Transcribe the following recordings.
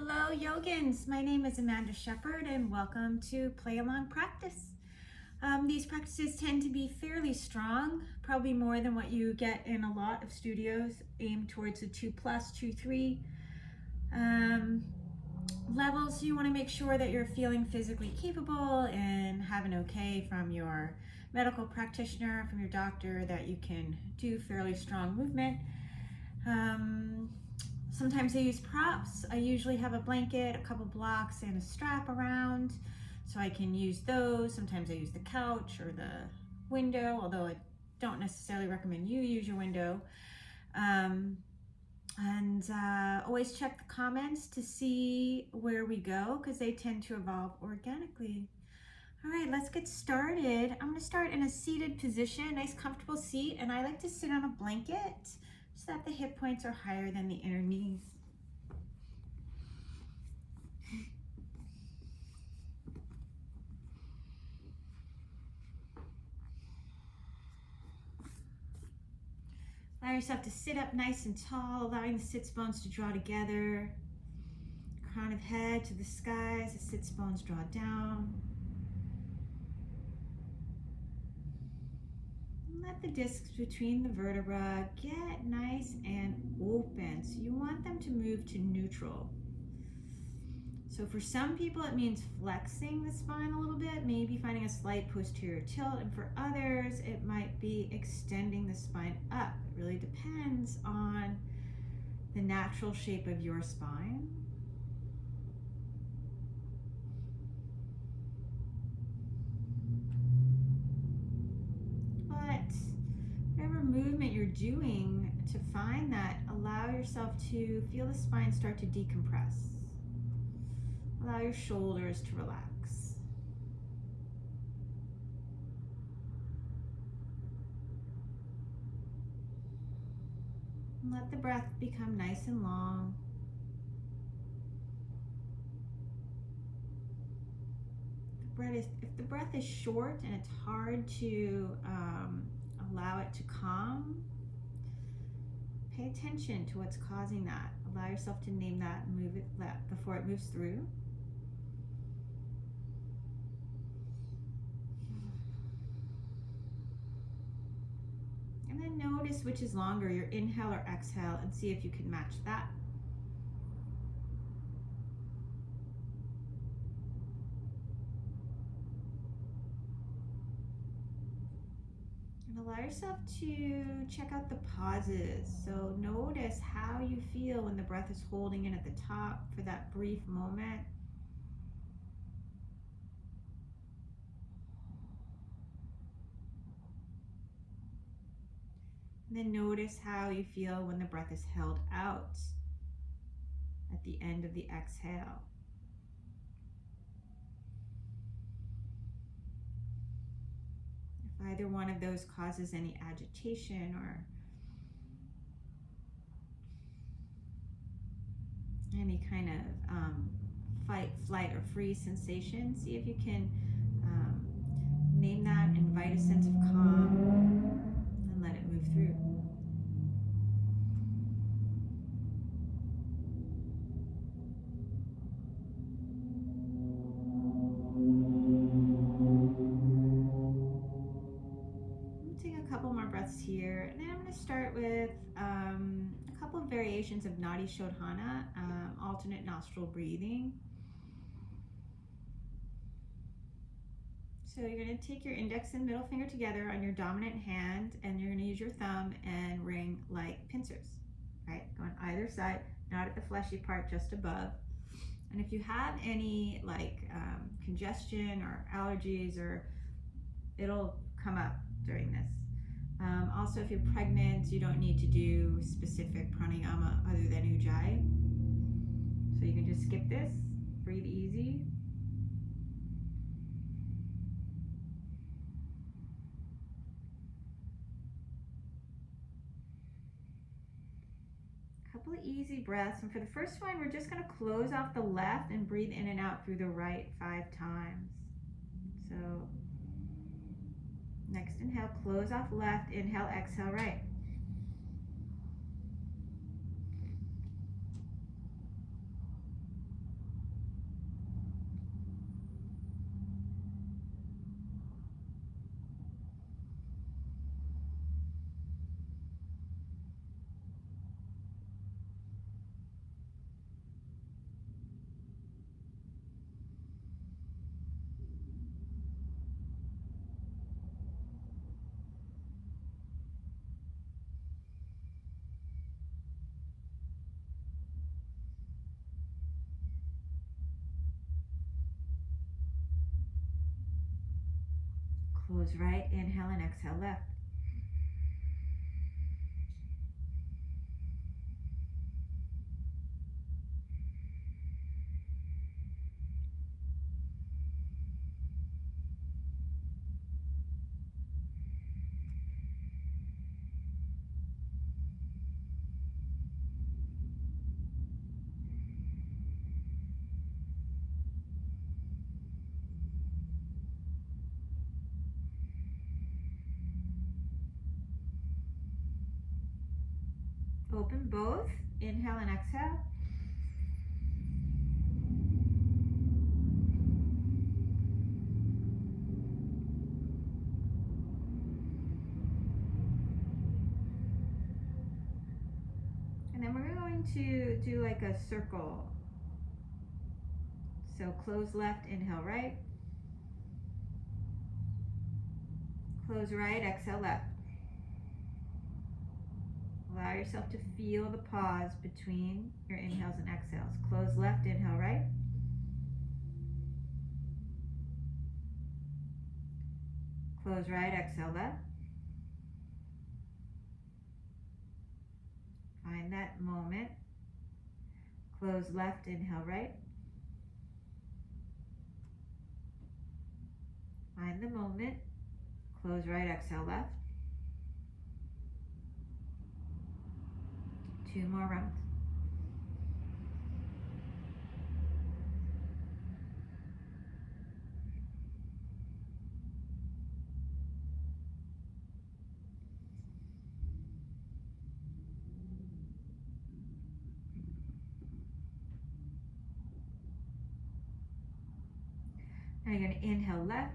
Hello, yogins. My name is Amanda Shepard, and welcome to Play Along Practice. These practices tend to be fairly strong, probably more than what you get in a lot of studios, aimed towards the 2+, 2-3 levels. You want to make sure that you're feeling physically capable and have an okay from your medical practitioner, from your doctor, that you can do fairly strong movement. Sometimes I use props. I usually have a blanket, a couple blocks, and a strap around, so I can use those. Sometimes I use the couch or the window, although I don't necessarily recommend you use your window. Always check the comments to see where we go, because they tend to evolve organically. All right, let's get started. I'm going to start in a seated position, nice comfortable seat, and I like to sit on a blanket so that the hip points are higher than the inner knees. Allow yourself to sit up nice and tall, allowing the sits bones to draw together. Crown of head to the sky as the sits bones draw down. Let the discs between the vertebrae get nice and open. So you want them to move to neutral. So for some people it means flexing the spine a little bit, maybe finding a slight posterior tilt, and for others it might be extending the spine up. It really depends on the natural shape of your spine. Whatever movement you're doing, to find that, allow yourself to feel the spine start to decompress. Allow your shoulders to relax. And let the breath become nice and long. If the breath is short and it's hard to allow it to calm, pay attention to what's causing that. Allow yourself to name that and move it before it moves through. And then notice which is longer, your inhale or exhale, and see if you can match that. Allow yourself to check out the pauses. So notice how you feel when the breath is holding in at the top for that brief moment. And then notice how you feel when the breath is held out at the end of the exhale. Either one of those causes any agitation or any kind of fight, flight, or freeze sensation, see if you can name that, invite a sense of calm, and let it move through. Here, and then I'm going to start with a couple of variations of nadi shodhana, alternate nostril breathing. So you're going to take your index and middle finger together on your dominant hand, and you're going to use your thumb and ring like pincers, right? Go on either side, not at the fleshy part, just above. And if you have any congestion or allergies, or it'll come up during this. Also, if you're pregnant, you don't need to do specific pranayama other than ujjayi. So you can just skip this, breathe easy. A couple of easy breaths. And for the first one, we're just going to close off the left and breathe in and out through the right 5 times. So next inhale, close off left, inhale, exhale, right. Close right, inhale and exhale left. Open both, inhale and exhale. And then we're going to do like a circle. So close left, inhale right. Close right, exhale left. Allow yourself to feel the pause between your inhales and exhales. Close left, inhale right. Close right, exhale left. Find that moment. Close left, inhale right. Find the moment. Close right, exhale left. 2 more rounds. Now you're going to inhale left.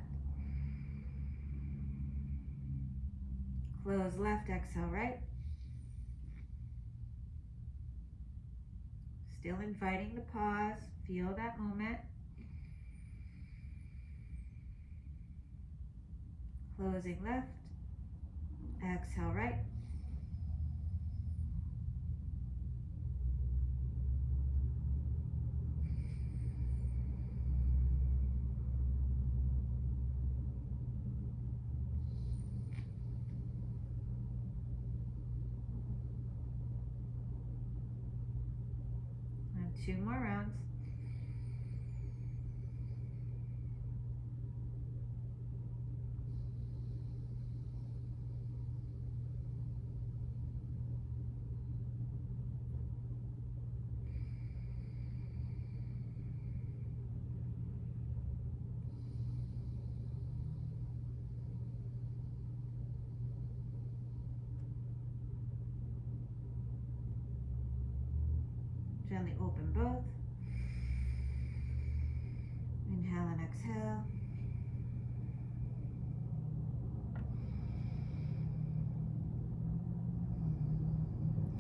Close left, exhale right. Still inviting the pause. Feel that moment. Closing left. Exhale right. And 2 more rounds. Gently open both. Inhale and exhale.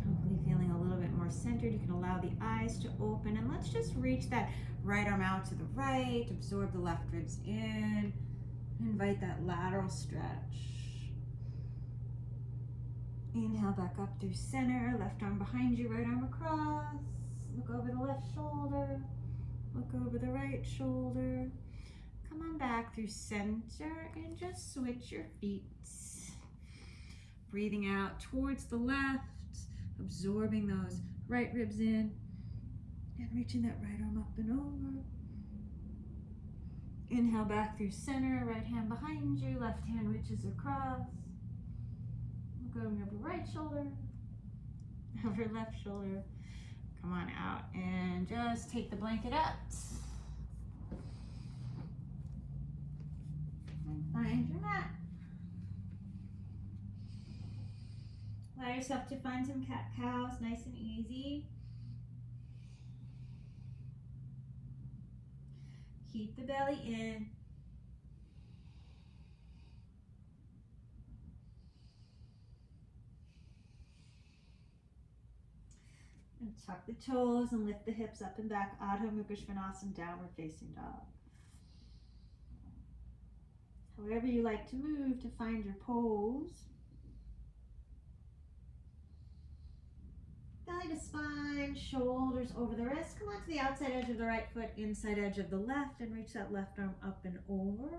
Hopefully feeling a little bit more centered. You can allow the eyes to open, and let's just reach that right arm out to the right. Absorb the left ribs in. Invite that lateral stretch. Inhale back up through center. Left arm behind you, right arm across. Look over the left shoulder. Look over the right shoulder. Come on back through center and just switch your feet. Breathing out towards the left, absorbing those right ribs in and reaching that right arm up and over. Inhale back through center, right hand behind you, left hand reaches across. Look over right shoulder, over left shoulder. Come on out and just take the blanket up. And find your mat. Allow yourself to find some cat-cows, nice and easy. Keep the belly in. And tuck the toes and lift the hips up and back. Ardha Mukha Svanasana, downward facing dog. However you like to move to find your pose. Belly to spine, shoulders over the wrist. Come on to the outside edge of the right foot, inside edge of the left, and reach that left arm up and over.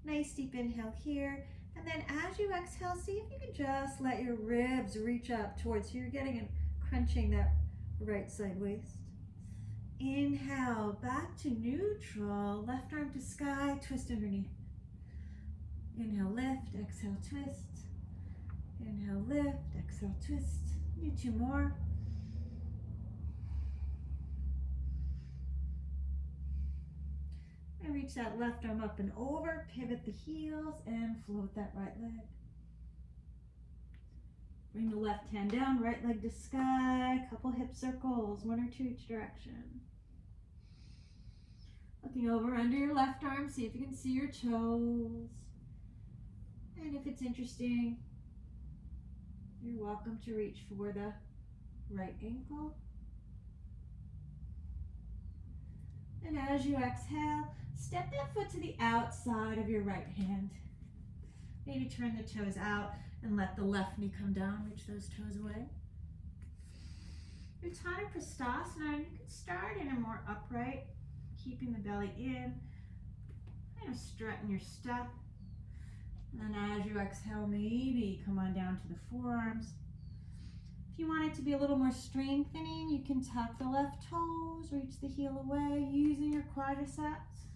Nice deep inhale here. And then as you exhale, see if you can just let your ribs reach up towards, so you're getting and crunching that right side waist. Inhale, back to neutral. Left arm to sky, twist underneath. Inhale, lift, exhale, twist. Inhale, lift, exhale, twist. Do 2 more. And reach that left arm up and over, pivot the heels, and float that right leg. Bring the left hand down, right leg to sky, couple hip circles, 1 or 2 each direction. Looking over under your left arm, see if you can see your toes. And if it's interesting, you're welcome to reach for the right ankle. And as you exhale, step that foot to the outside of your right hand. Maybe turn the toes out and let the left knee come down, reach those toes away. Uttanapishtasana, you can start in a more upright, keeping the belly in, kind of strutting your step. And then as you exhale, maybe come on down to the forearms. If you want it to be a little more strengthening, you can tuck the left toes, reach the heel away, using your quadriceps.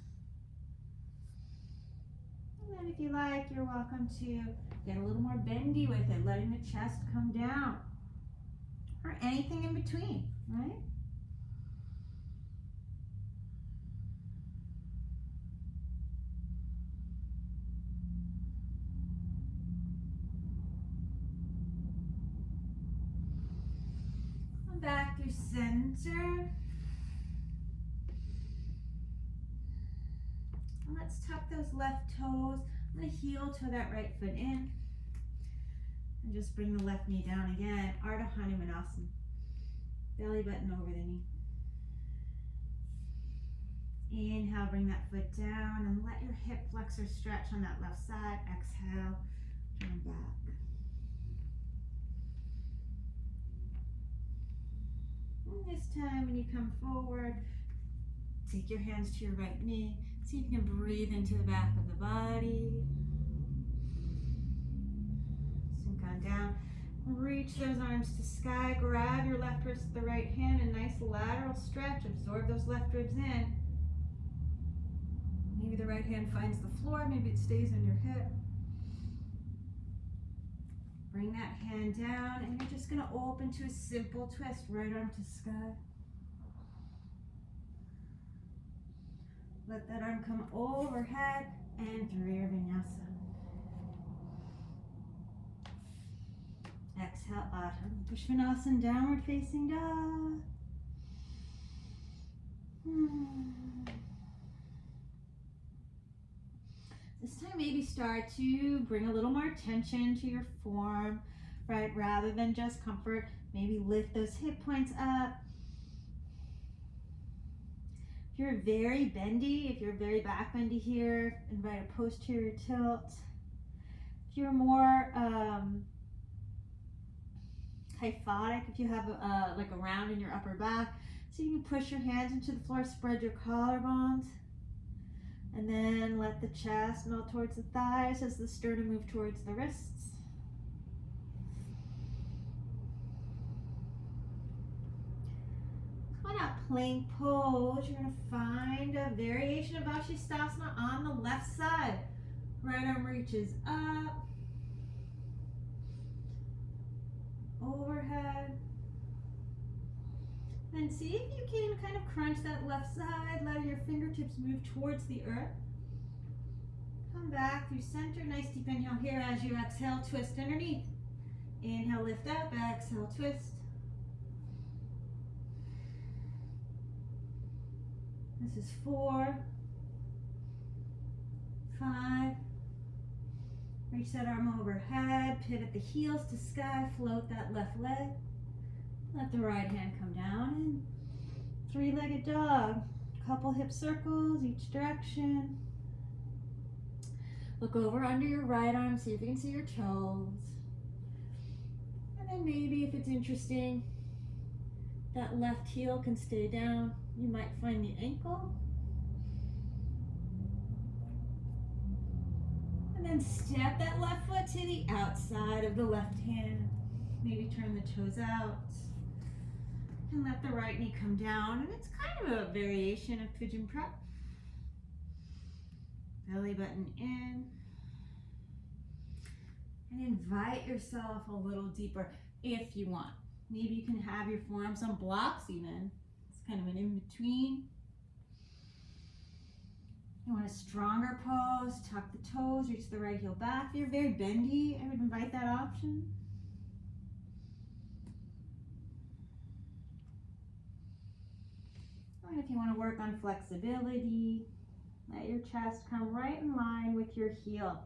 And then if you like, you're welcome to get a little more bendy with it, letting the chest come down, or anything in between, right? Back through center. And let's tuck those left toes. I'm going to heel toe that right foot in. And just bring the left knee down again. Ardha Hanumanasana. Belly button over the knee. Inhale, bring that foot down and let your hip flexor stretch on that left side. Exhale, turn back. This time when you come forward, take your hands to your right knee. See if you can breathe into the back of the body. Sink on down. Reach those arms to sky. Grab your left wrist with the right hand. A nice lateral stretch. Absorb those left ribs in. Maybe the right hand finds the floor. Maybe it stays on your hip. Bring that hand down, and you're just going to open to a simple twist, right arm to sky. Let that arm come overhead and through your vinyasa. Exhale, Ardha. Visvamitra, downward facing dog. This time maybe start to bring a little more attention to your form, right? Rather than just comfort, maybe lift those hip points up. If you're very bendy, if you're very back bendy here, invite a posterior tilt. If you're more kyphotic, if you have like a round in your upper back, so you can push your hands into the floor, spread your collarbones. And then let the chest melt towards the thighs as the sternum move towards the wrists. Come on out, plank pose. You're going to find a variation of vasisthasana on the left side. Right arm reaches up, overhead. And see if you can kind of crunch that left side, letting your fingertips move towards the earth. Come back through center, nice deep inhale here. As you exhale, twist underneath. Inhale, lift up, exhale, twist. This is 4, 5. Reach that arm overhead, pivot the heels to sky, float that left leg. Let the right hand come down and 3-legged dog. Couple hip circles each direction. Look over under your right arm, see if you can see your toes. And then maybe if it's interesting, that left heel can stay down. You might find the ankle. And then step that left foot to the outside of the left hand. Maybe turn the toes out. And let the right knee come down. And it's kind of a variation of pigeon prep. Belly button in. And invite yourself a little deeper if you want. Maybe you can have your forearms on blocks even. It's kind of an in-between. You want a stronger pose, tuck the toes, reach the right heel back. If you're very bendy, I would invite that option. And if you want to work on flexibility, let your chest come right in line with your heel.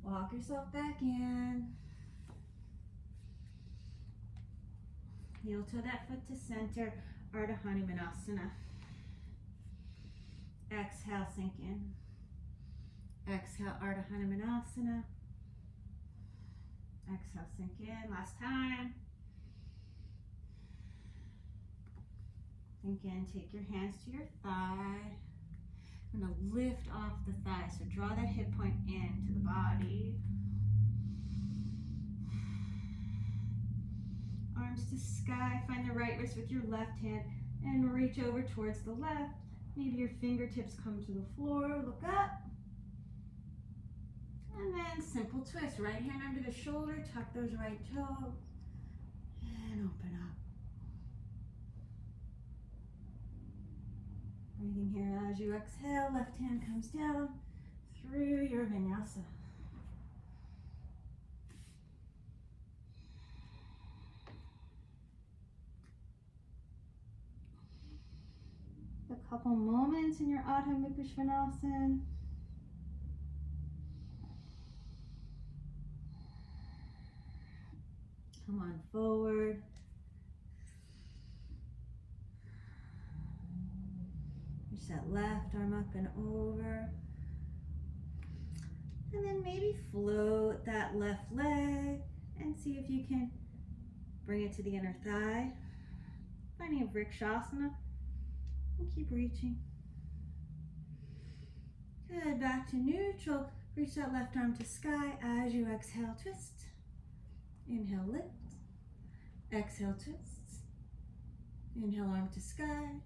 Walk yourself back in. Heel toe that foot to center, ardha hanumanasana. Exhale, sink in. Exhale, ardha hanumanasana. Exhale, sink in. Last time. Sink in, take your hands to your thigh. I'm going to lift off the thigh, so draw that hip point into the body. Arms to sky, find the right wrist with your left hand and reach over towards the left. Maybe your fingertips come to the floor, look up. And then simple twist, right hand under the shoulder, tuck those right toes, and open up. Breathing here as you exhale, left hand comes down through your vinyasa. A couple moments in your Ardha Mukha Svanasana. Come on forward. Reach that left arm up and over. And then maybe float that left leg and see if you can bring it to the inner thigh. Finding a vrikshasana. And keep reaching. Good, back to neutral. Reach that left arm to sky as you exhale, twist. Inhale, lift. Exhale, twist. Inhale, arm to sky.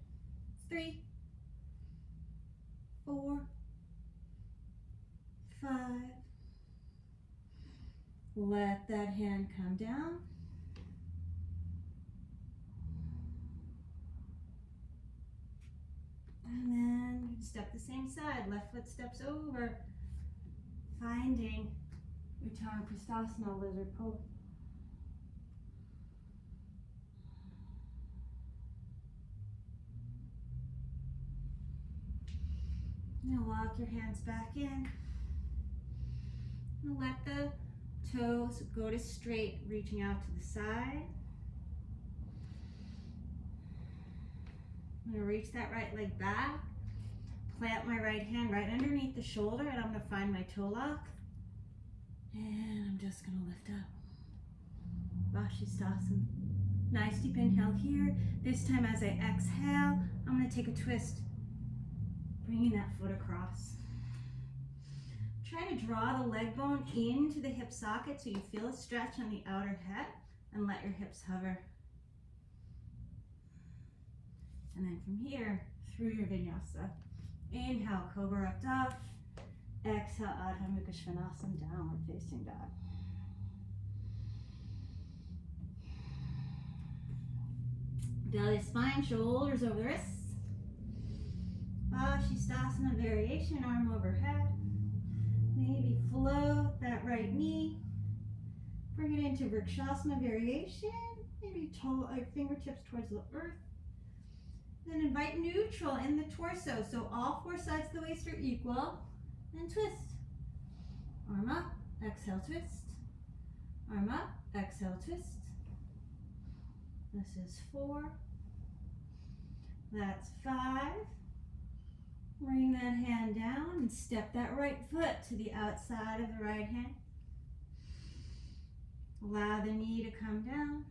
3, 4, 5. Let that hand come down. And then step the same side. Left foot steps over. Finding Uttara Prasthasana, lizard pose. Now walk your hands back in. And let the toes go to straight, reaching out to the side. I'm going to reach that right leg back, plant my right hand right underneath the shoulder, and I'm going to find my toe lock. And I'm just going to lift up. Vasisthasana. Nice deep inhale here. This time as I exhale, I'm going to take a twist, bringing that foot across. Try to draw the leg bone into the hip socket so you feel a stretch on the outer head and let your hips hover. And then from here, through your vinyasa. Inhale, Cobra up dog. Exhale, Ardha Mukha Svanasana, downward facing dog. Belly, spine, shoulders over the wrists. Vasisthasana variation, arm overhead. Maybe float that right knee. Bring it into Vrikshasana variation. Maybe toe, fingertips towards the earth. Then invite neutral in the torso. So all 4 sides of the waist are equal. And twist. Arm up, exhale, twist. Arm up, exhale, twist. This is 4. That's 5. Bring that hand down and step that right foot to the outside of the right hand. Allow the knee to come down.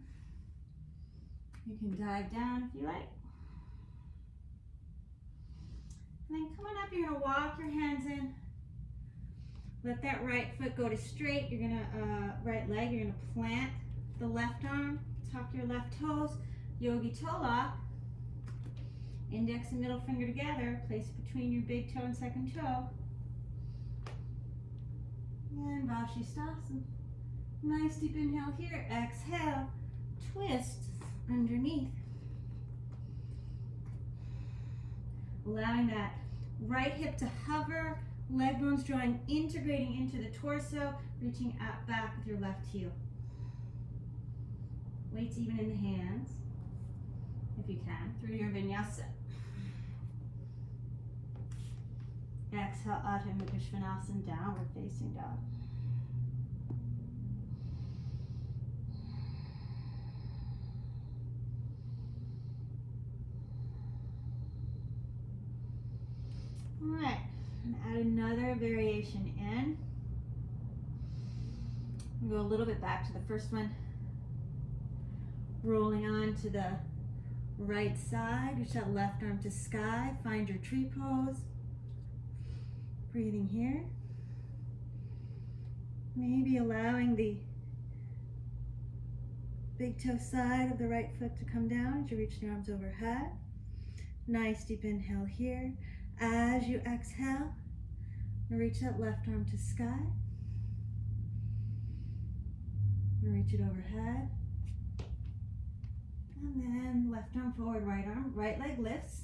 You can dive down if you like. And then coming up, you're going to walk your hands in. Let that right foot go to straight. You're going to, right leg, you're going to plant the left arm. Tuck your left toes. Yogi toe lock. Index and middle finger together. Place it between your big toe and second toe. And vasisthasana. Nice deep inhale here. Exhale. Twist underneath. Allowing that right hip to hover. Leg bones drawing, integrating into the torso. Reaching out back with your left heel. Weights even in the hands, if you can, through your vinyasa. Exhale, Ardha Mukha Svanasana, downward facing dog. All right, and add another variation in. We'll go a little bit back to the first one. Rolling on to the right side, reach that left arm to sky, find your tree pose. Breathing here. Maybe allowing the big toe side of the right foot to come down as you reach the arms overhead. Nice deep inhale here. As you exhale, reach that left arm to sky. Reach it overhead. And then left arm forward, right leg lifts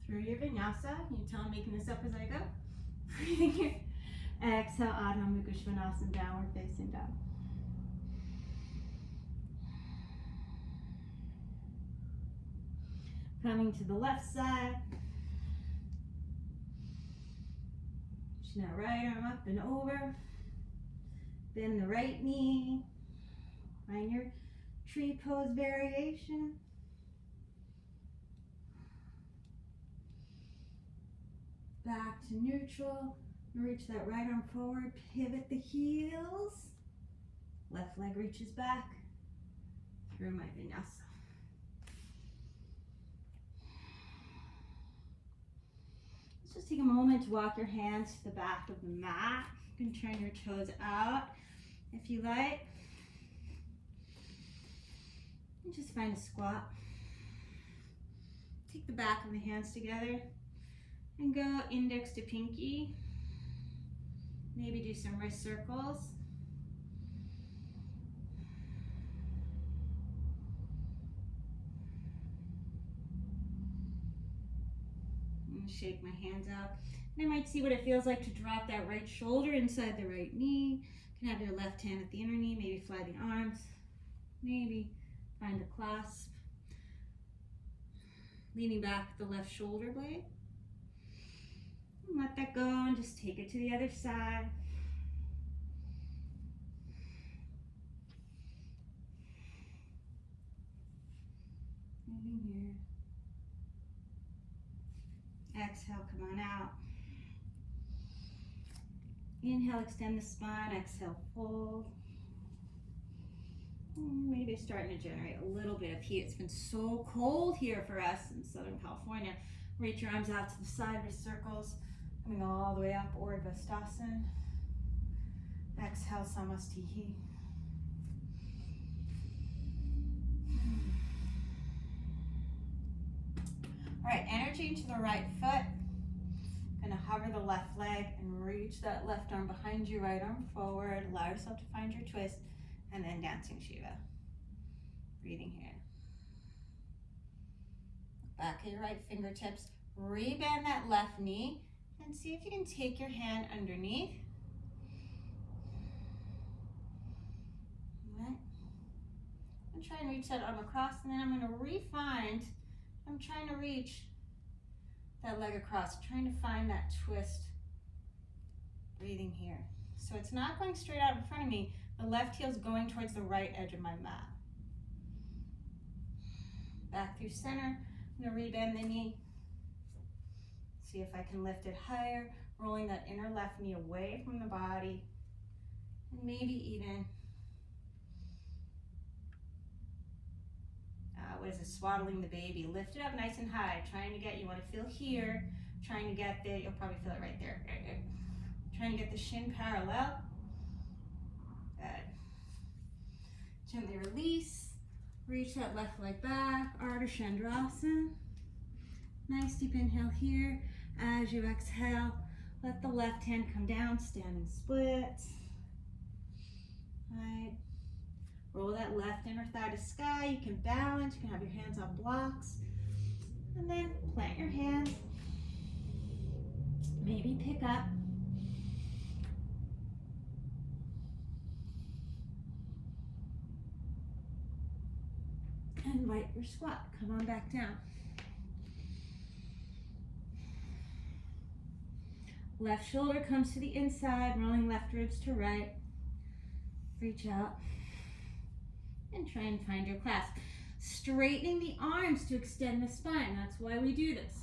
through your vinyasa. You can tell I'm making this up as I go. Breathing here. Exhale, Ardha Mukha Svanasana, downward facing dog. Coming to the left side. Reaching that right arm up and over. Bend the right knee. Find your tree pose variation. Back to neutral. Reach that right arm forward. Pivot the heels. Left leg reaches back through my vinyasa. Let's just take a moment to walk your hands to the back of the mat. You can turn your toes out if you like. And just find a squat. Take the back of the hands together and go index to pinky. Maybe do some wrist circles. And shake my hands out. And I might see what it feels like to drop that right shoulder inside the right knee. You can have your left hand at the inner knee, maybe fly the arms, maybe find a clasp. Leaning back the left shoulder blade. And let that go and just take it to the other side. Moving here. Exhale, come on out. Inhale, extend the spine. Exhale, fold. Maybe starting to generate a little bit of heat. It's been so cold here for us in Southern California. Reach your arms out to the side, wrist circles, coming all the way up, Urdhva. Exhale, Sthiti. All right, energy into the right foot. Gonna hover the left leg and reach that left arm behind you, right arm forward. Allow yourself to find your twist. And then dancing Shiva. Breathing here. Back of your right fingertips. Rebend that left knee and see if you can take your hand underneath. All right. I'm trying to reach that arm across, and then I'm going to re-find. I'm trying to reach that leg across, trying to find that twist. Breathing here. So it's not going straight out in front of me. The left heel is going towards the right edge of my mat. Back through center. I'm going to rebend the knee. See if I can lift it higher. Rolling that inner left knee away from the body. And maybe even what is it, swaddling the baby. Lift it up nice and high, trying to get, you want to feel here, trying to get the, you'll probably feel it right there. Trying to get the shin parallel. Good. Gently release. Reach that left leg back, ardha chandrasana. Nice deep inhale here. As you exhale, let the left hand come down, standing splits. Right. Roll that left inner thigh to sky. You can balance, you can have your hands on blocks. And then plant your hands. Maybe pick up. And invite your squat. Come on back down. Left shoulder comes to the inside, rolling left ribs to right. Reach out and try and find your clasp. Straightening the arms to extend the spine. That's why we do this.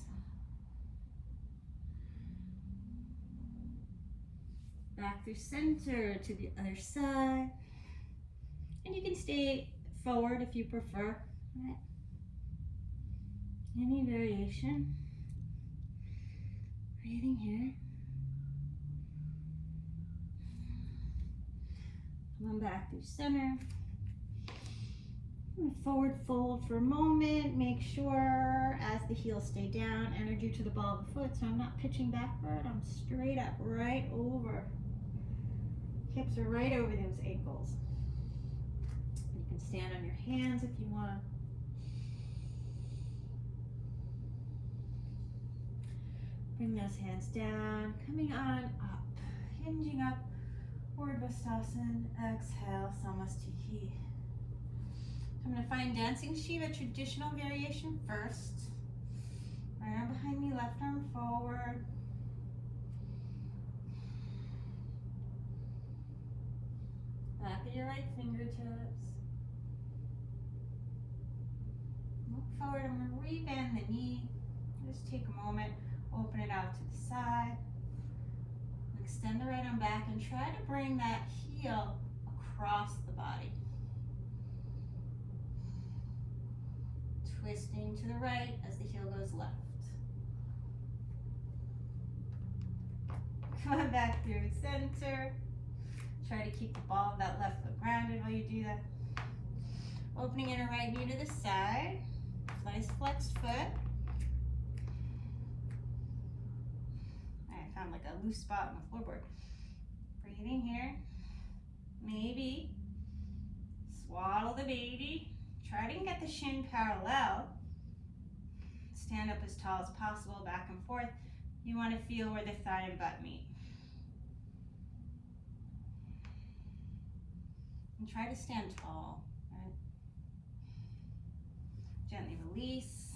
Back through center to the other side. And you can stay forward if you prefer. Right. Any variation. Breathing here. Come on back through center. Forward fold for a moment. Make sure as the heels stay down, energy to the ball of the foot, so I'm not pitching backward. I'm straight up, right over. Hips are right over those ankles. You can stand on your hands if you want. Bring those hands down, coming on up, hinging up, Durvasana, exhale, Sthiti. I'm going to find dancing Shiva, traditional variation first. Right arm behind me, left arm forward. Back of your right fingertips. Look forward, I'm going to rebend the knee. Just take a moment, open it out to the side. Extend the right arm back and try to bring that heel across the body. Twisting to the right as the heel goes left. Come on back through center. Try to keep the ball of that left foot grounded while you do that. Opening inner right knee to the side. Nice flexed foot. I found like a loose spot on the floorboard. Breathing here. Maybe swaddle the baby. Try to get the shin parallel. Stand up as tall as possible, back and forth. You want to feel where the thigh and butt meet. And try to stand tall. Right? Gently release.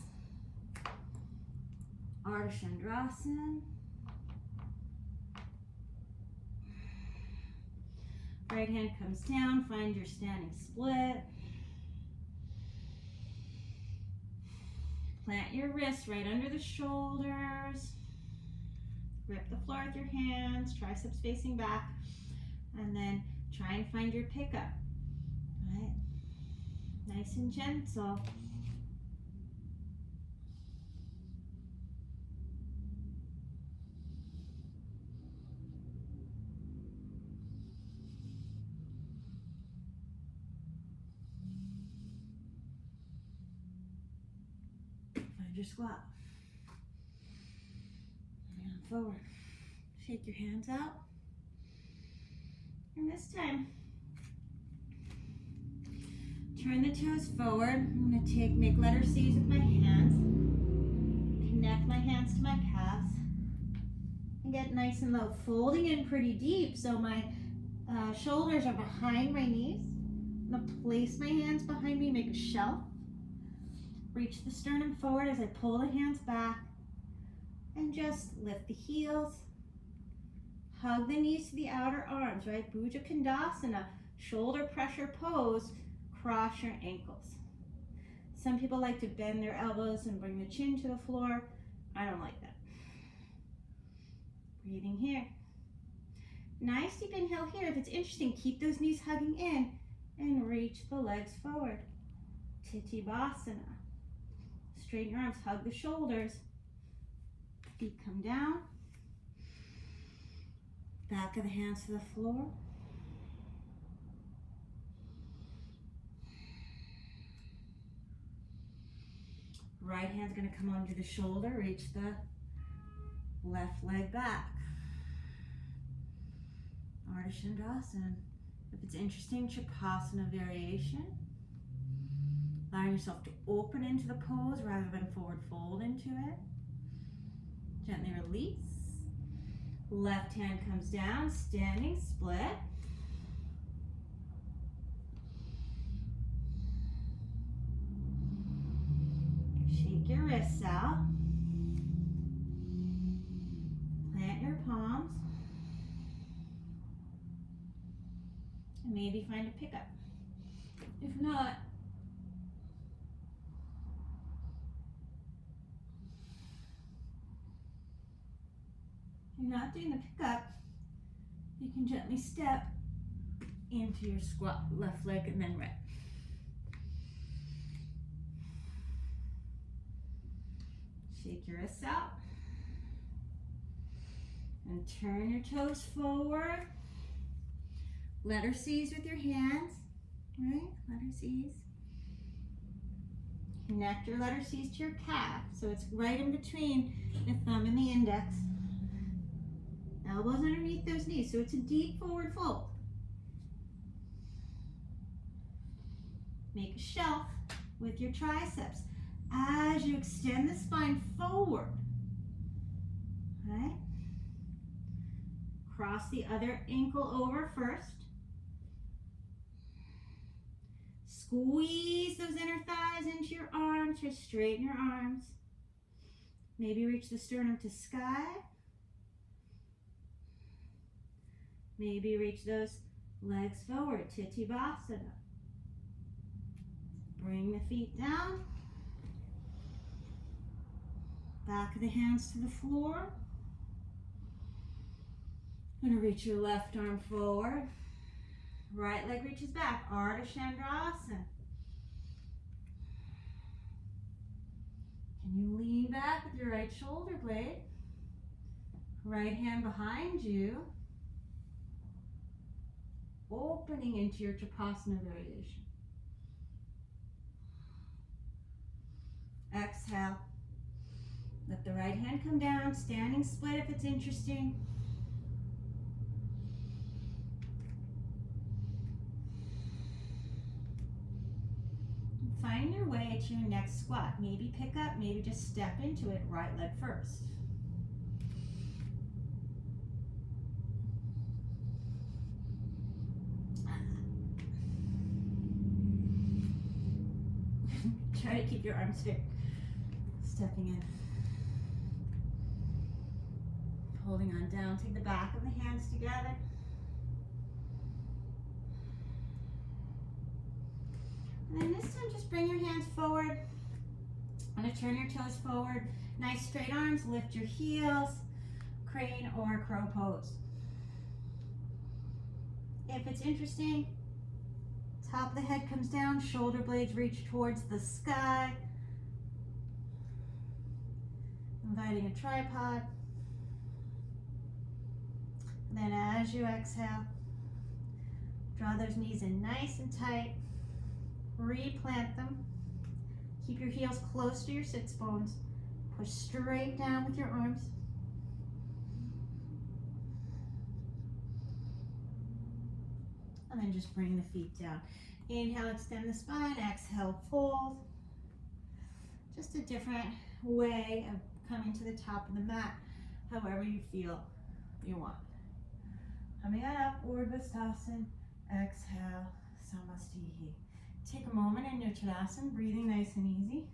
Ardha chandrasana. Right hand comes down, find your standing split. Plant your wrists right under the shoulders. Grip the floor with your hands, triceps facing back, and then try and find your pickup. Right? Nice and gentle. Your squat. And forward. Shake your hands out. And this time, turn the toes forward. I'm going to make letter C's with my hands. Connect my hands to my calves. And get nice and low. Folding in pretty deep so my shoulders are behind my knees. I'm going to place my hands behind me, make a shelf. Reach the sternum forward as I pull the hands back and just lift the heels. Hug the knees to the outer arms, right? Yogidandasana, shoulder pressure pose, cross your ankles. Some people like to bend their elbows and bring the chin to the floor. I don't like that. Breathing here. Nice deep inhale here. If it's interesting, keep those knees hugging in and reach the legs forward. tittibhasana. Straighten your arms, hug the shoulders. Feet come down. Back of the hands to the floor. Right hand's going to come onto the shoulder, reach the left leg back. Ardha chandrasana. If it's interesting, shavasana variation. Allowing yourself to open into the pose rather than forward fold into it. Gently release. Left hand comes down, standing split. Shake your wrists out. Plant your palms. And maybe find a pickup. If not, if you're not doing the pickup, you can gently step into your squat, left leg and then right. Shake your wrists out. And turn your toes forward. Letter C's with your hands, right? Letter C's. Connect your letter C's to your calf, so it's right in between the thumb and the index. Elbows underneath those knees, so it's a deep forward fold. Make a shelf with your triceps as you extend the spine forward, right? Cross the other ankle over first. Squeeze those inner thighs into your arms. Just straighten your arms. Maybe reach the sternum to sky. Maybe reach those legs forward, tittibhasana. Bring the feet down. Back of the hands to the floor. Gonna reach your left arm forward. Right leg reaches back, Ardha Chandrasana. Can you lean back with your right shoulder blade? Right hand behind you. Opening into your Trikonasana variation. Exhale. Let the right hand come down, standing split if it's interesting. Find your way to your next squat. Maybe pick up, maybe just step into it, right leg first. Try to keep your arms straight. Stepping in. Holding on down. Take the back of the hands together. And then this time, just bring your hands forward. I'm going to turn your toes forward. Nice straight arms. Lift your heels. Crane or crow pose. If it's interesting, top of the head comes down. Shoulder blades reach towards the sky. Inviting a tripod. And then as you exhale, draw those knees in nice and tight. Replant them. Keep your heels close to your sits bones. Push straight down with your arms. And then just bring the feet down. Inhale, extend the spine. Exhale, fold. Just a different way of coming to the top of the mat, however you feel you want. Coming on up, Durvasana. Exhale, Sthiti. Take a moment in your chandrasana, breathing nice and easy.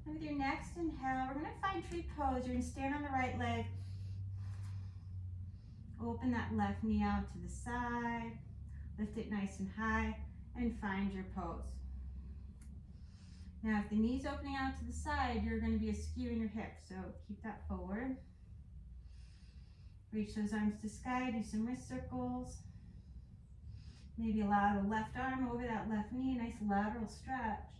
And with your next inhale, we're going to find tree pose. You're going to stand on the right leg. Open that left knee out to the side. Lift it nice and high and find your pose. Now, if the knee's opening out to the side, you're going to be askew in your hips, so keep that forward. Reach those arms to sky, do some wrist circles. Maybe allow the left arm over that left knee, nice lateral stretch.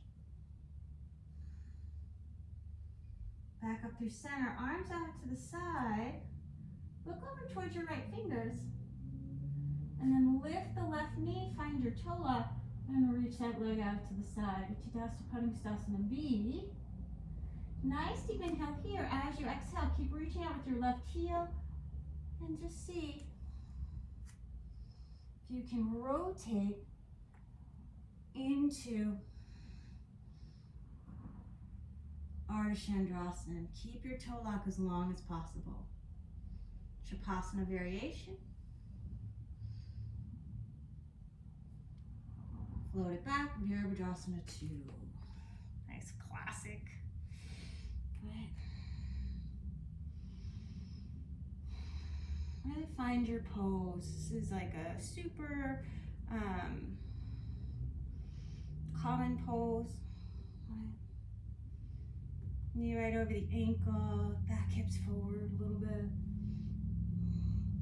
Back up through center, arms out to the side. Look over towards your right fingers. And then lift the left knee, find your toe lock, and reach that leg out to the side. Visvamitrasana B. Nice deep inhale here. As you exhale, keep reaching out with your left heel. And just see if you can rotate into ardha chandrasana. Keep your toe lock as long as possible. Shavasana variation. Float it back, Virabhadrasana 2. Nice classic. Right. Really find your pose. This is like a super common pose. Right. Knee right over the ankle, back hips forward a little bit.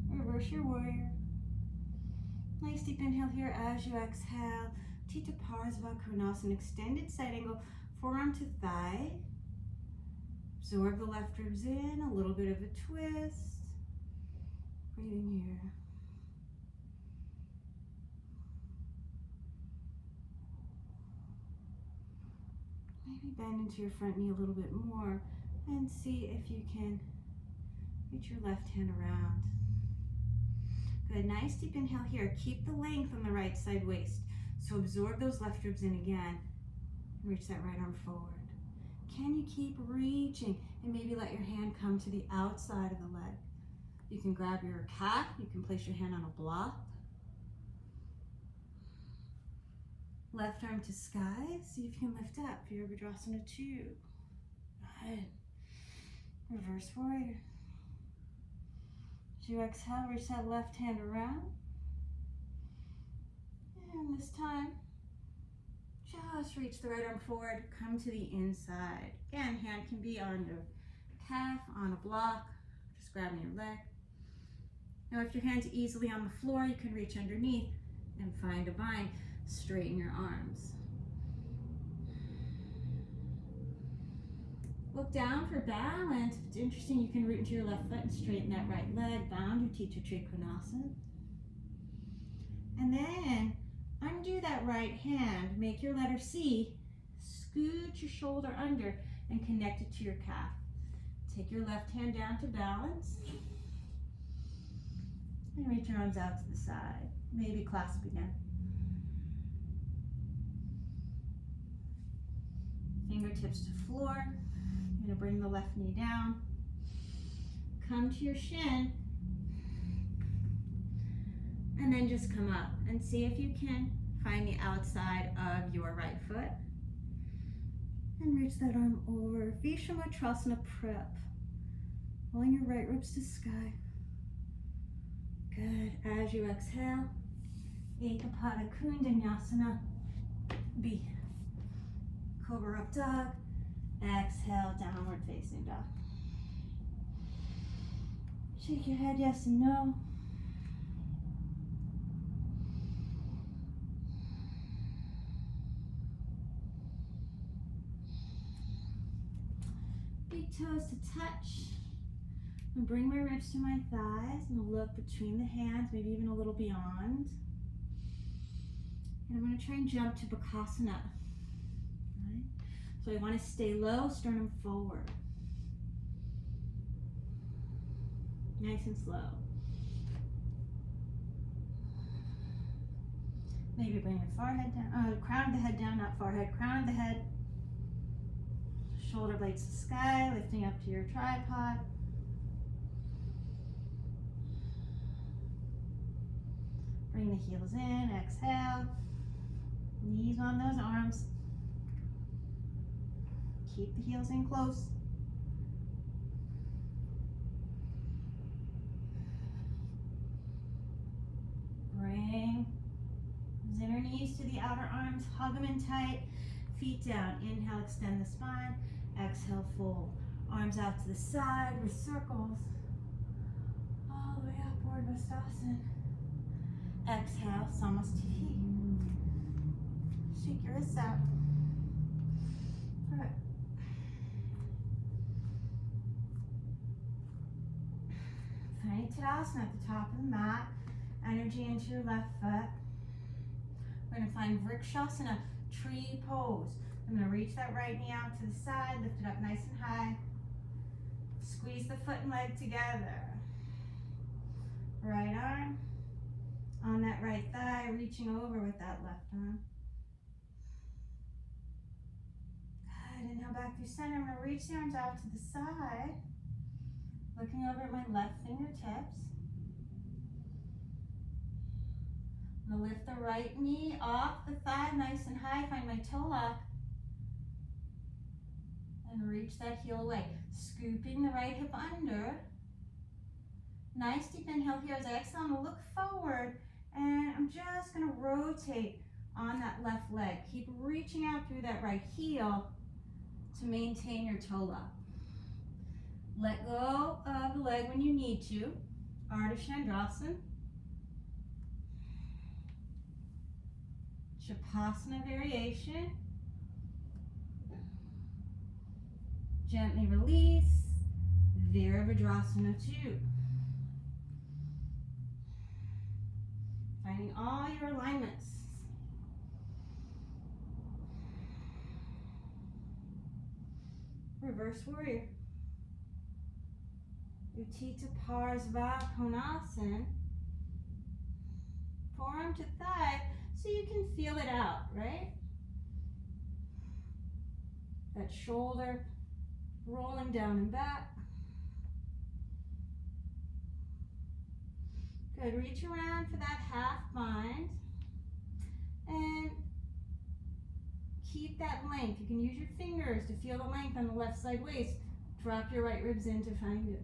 Reverse your warrior. Nice deep inhale here as you exhale. Tittibhasana, extended side angle, forearm to thigh. Absorb the left ribs in, a little bit of a twist. Breathing here. Maybe bend into your front knee a little bit more and see if you can reach your left hand around. Good, nice deep inhale here. Keep the length on the right side waist. So absorb those left ribs in again. And reach that right arm forward. Can you keep reaching and maybe let your hand come to the outside of the leg? You can grab your calf. You can place your hand on a block. Left arm to sky. See if you can lift up. Virabhadrasana 2. Good. Reverse warrior. As you exhale, reach that left hand around. And this time, just reach the right arm forward, come to the inside. Again, hand can be on your calf, on a block, just grabbing your leg. Now, if your hand's easily on the floor, you can reach underneath and find a bind. Straighten your arms. Look down for balance. If it's interesting, you can root into your left foot and straighten that right leg. Bound Utthita Trikonasana. And then undo that right hand. Make your letter C. Scoot your shoulder under and connect it to your calf. Take your left hand down to balance. And reach your arms out to the side. Maybe clasp again. Fingertips to floor. You're going to bring the left knee down. Come to your shin. And then just come up and see if you can find the outside of your right foot. And reach that arm over. Visvamitrasana prep. Pulling your right ribs to sky. Good. As you exhale, Ekapada Kundanyasana B. Cobra up dog. Exhale, downward facing dog. Shake your head yes and no. Big toes to touch. And bring my ribs to my thighs and I'll look between the hands, maybe even a little beyond. And I'm going to try and jump to Backbends. Right? So I want to stay low, sternum forward. Nice and slow. Maybe bring your forehead down, crown of the head down, not forehead, crown of the head. Shoulder blades to sky, lifting up to your tripod. Bring the heels in, exhale. Knees on those arms. Keep the heels in close. Bring those inner knees to the outer arms, hug them in tight. Feet down. Inhale, extend the spine. Exhale, fold. Arms out to the side with circles. All the way upward, vasisthasana. Exhale, sthti. Shake your wrists out. All right. Find tittibhasana at the top of the mat. Energy into your left foot. We're going to find vrikshasana, tree pose. I'm going to reach that right knee out to the side, lift it up nice and high. Squeeze the foot and leg together. Right arm on that right thigh, reaching over with that left arm. Good. Inhale back through center. I'm going to reach the arms out to the side, looking over at my left fingertips. I'm going to lift the right knee off the thigh nice and high. Find my toe lock. And reach that heel away. Scooping the right hip under. Nice deep inhale here. As I exhale, I'm going to look forward. And I'm just going to rotate on that left leg. Keep reaching out through that right heel to maintain your toe lock. Let go of the leg when you need to. Ardha chandrasana. Shavasana variation. Gently release. Virabhadrasana 2. Finding all your alignments. Reverse warrior. tittibhasana. Forearm to thigh so you can feel it out, right? That shoulder rolling down and back. Good. Reach around for that half bind. And keep that length. You can use your fingers to feel the length on the left side waist. Drop your right ribs in to find it.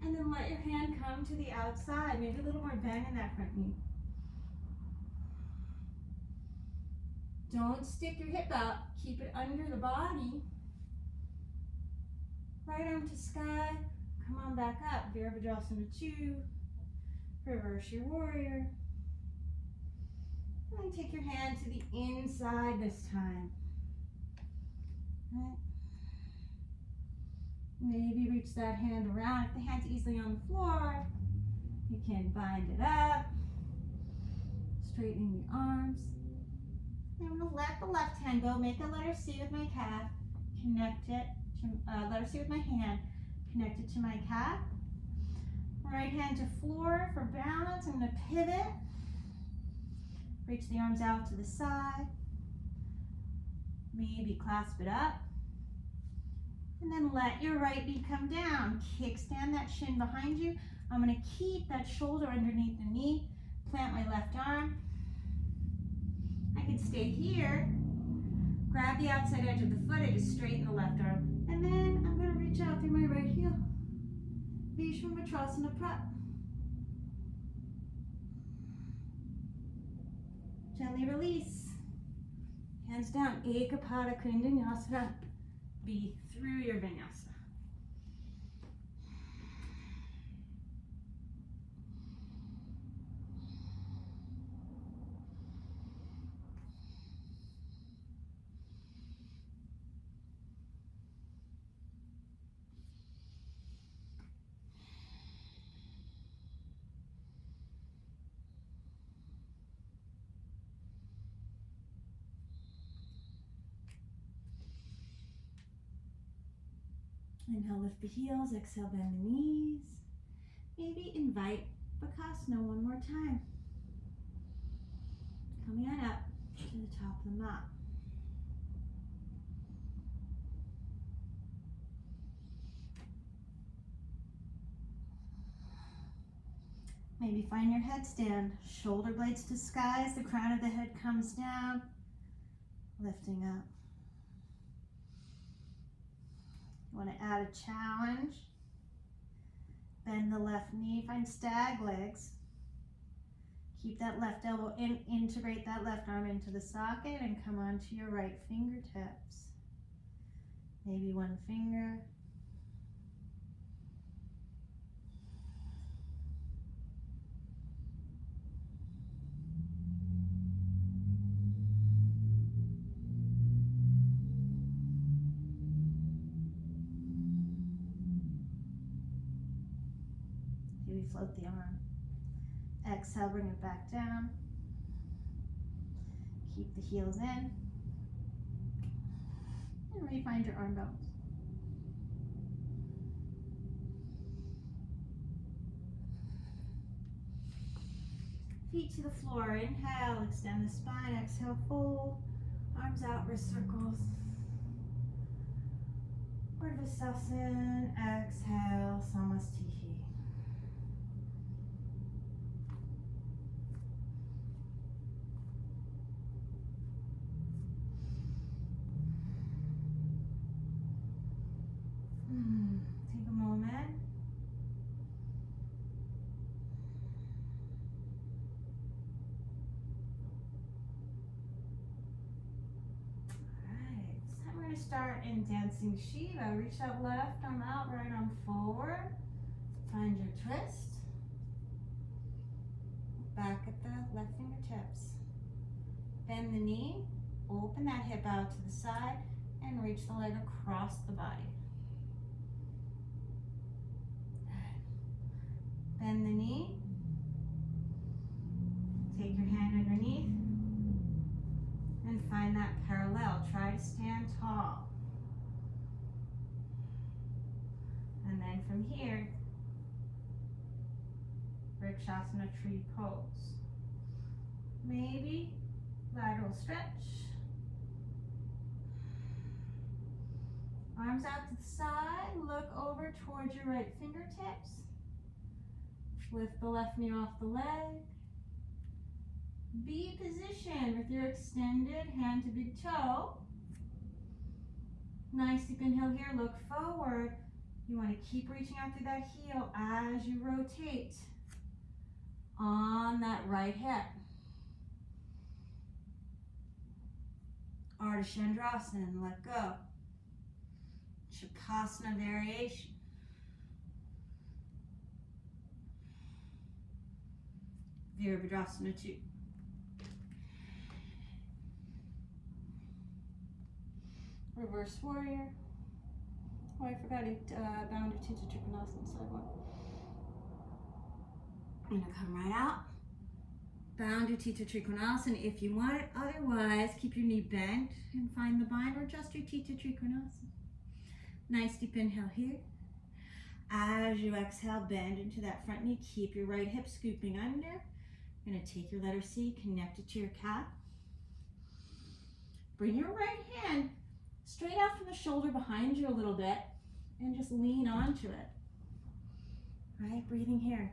And then let your hand come to the outside. Maybe a little more bend in that front knee. Don't stick your hip out. Keep it under the body. Right arm to sky. Come on back up. Virabhadrasana 2. Reverse your warrior. And take your hand to the inside this time. Right. Maybe reach that hand around. If the hand's easily on the floor, you can bind it up. Straightening the arms. And I'm going to let the left hand go. Make a letter C with my calf. Connect it to letter C with my hand. Connect it to my calf. Right hand to floor for balance. I'm going to pivot. Reach the arms out to the side. Maybe clasp it up. And then let your right knee come down. Kickstand that shin behind you. I'm going to keep that shoulder underneath the knee. Plant my left arm. I can stay here. Grab the outside edge of the foot. I just straighten the left arm. And then I'm going to reach out through my right heel. Visvamitrasana prep. Gently release. Hands down. Ekapada Kundanyasana. Be through your vinyasa. Inhale, lift the heels. Exhale, bend the knees. Maybe invite Bakasana one more time. Coming on up to the top of the mat. Maybe find your headstand. Shoulder blades to sky as the crown of the head comes down. Lifting up. You want to add a challenge. Bend the left knee. Find stag legs. Keep that left elbow in, integrate that left arm into the socket and come onto your right fingertips. Maybe one finger. Maybe float the arm. Exhale, bring it back down. Keep the heels in. And re-find your arm balance. Feet to the floor. Inhale, extend the spine. Exhale, fold. Arms out, wrist circles. Durvasana. Exhale, sthiti. Take a moment. Alright, this time we're going to start in dancing Shiva. Reach that left arm out, right arm forward. Find your twist. Back at the left fingertips. Bend the knee, open that hip out to the side, and reach the leg across the body. Bend the knee, take your hand underneath, and find that parallel. Try to stand tall. And then from here, Vrikshasana tree pose. Maybe lateral stretch. Arms out to the side, look over towards your right fingertips. Lift the left knee off the leg. Be positioned with your extended hand to big toe. Nice deep inhale here, look forward. You want to keep reaching out through that heel as you rotate on that right hip. Ardha chandrasana, let go. Shavasana variation. Virabhadrasana 2. Reverse warrior. Oh, I forgot it. Bound to tittibhasana, side one. I'm gonna come right out. Bound to tittibhasana if you want it. Otherwise, keep your knee bent and find the bind or just your tittibhasana. Nice deep inhale here. As you exhale, bend into that front knee. Keep your right hip scooping under. You're going to take your letter C, connect it to your calf. Bring your right hand straight out from the shoulder behind you a little bit and just lean onto it. Right, breathing here.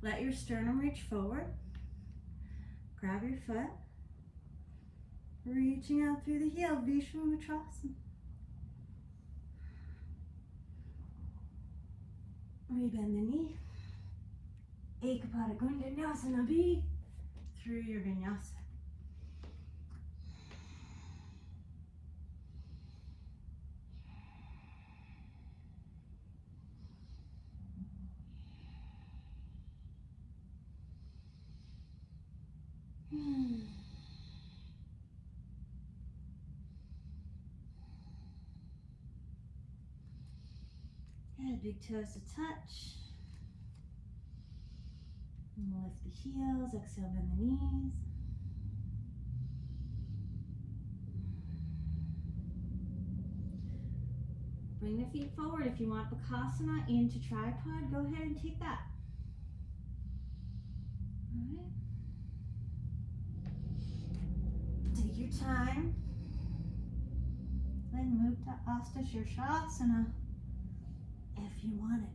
Let your sternum reach forward. Grab your foot. Reaching out through the heel, visvamitrasana. Rebend the knee. Ekapada Yogidandasana B through your vinyasa. And big toes to touch. And lift the heels, exhale, bend the knees. Bring the feet forward. If you want Bakasana into tripod, go ahead and take that. All right. Take your time. Then move to sirsasana if you want it.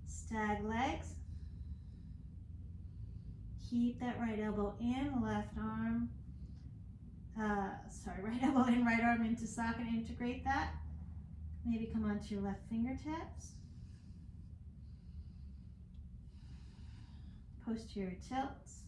Stag legs. Keep that right elbow in, left arm. Right elbow in, right arm into socket. Integrate that. Maybe come onto your left fingertips. posterior tilts.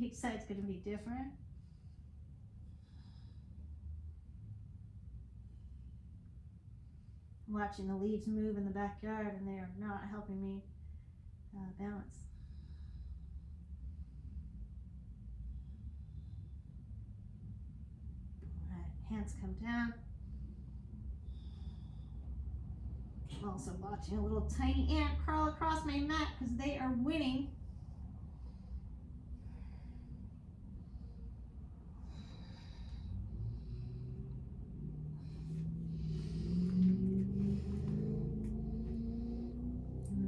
Each side's going to be different. I'm watching the leaves move in the backyard and they are not helping me balance. All right, hands come down. I'm also watching a little tiny ant crawl across my mat because they are winning.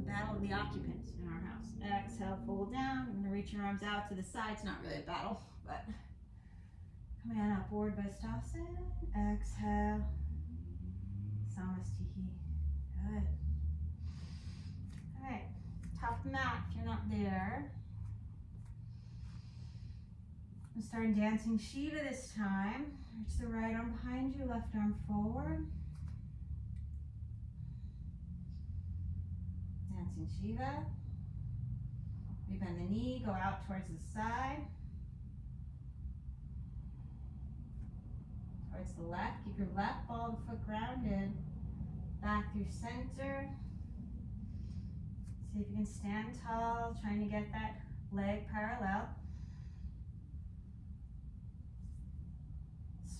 Battle of the occupants in our house. Exhale, fold down. I'm going to reach your arms out to the sides. Not really a battle, but coming on upward, vasisthasana. Exhale, sthti. Good. All right, top mat if you're not there. I'm starting dancing Shiva this time. Reach the right arm behind you, left arm forward. Dancing Shiva. We bend the knee, go out towards the side. Towards the left. Keep your left ball of the foot grounded. Back through center. See if you can stand tall, trying to get that leg parallel.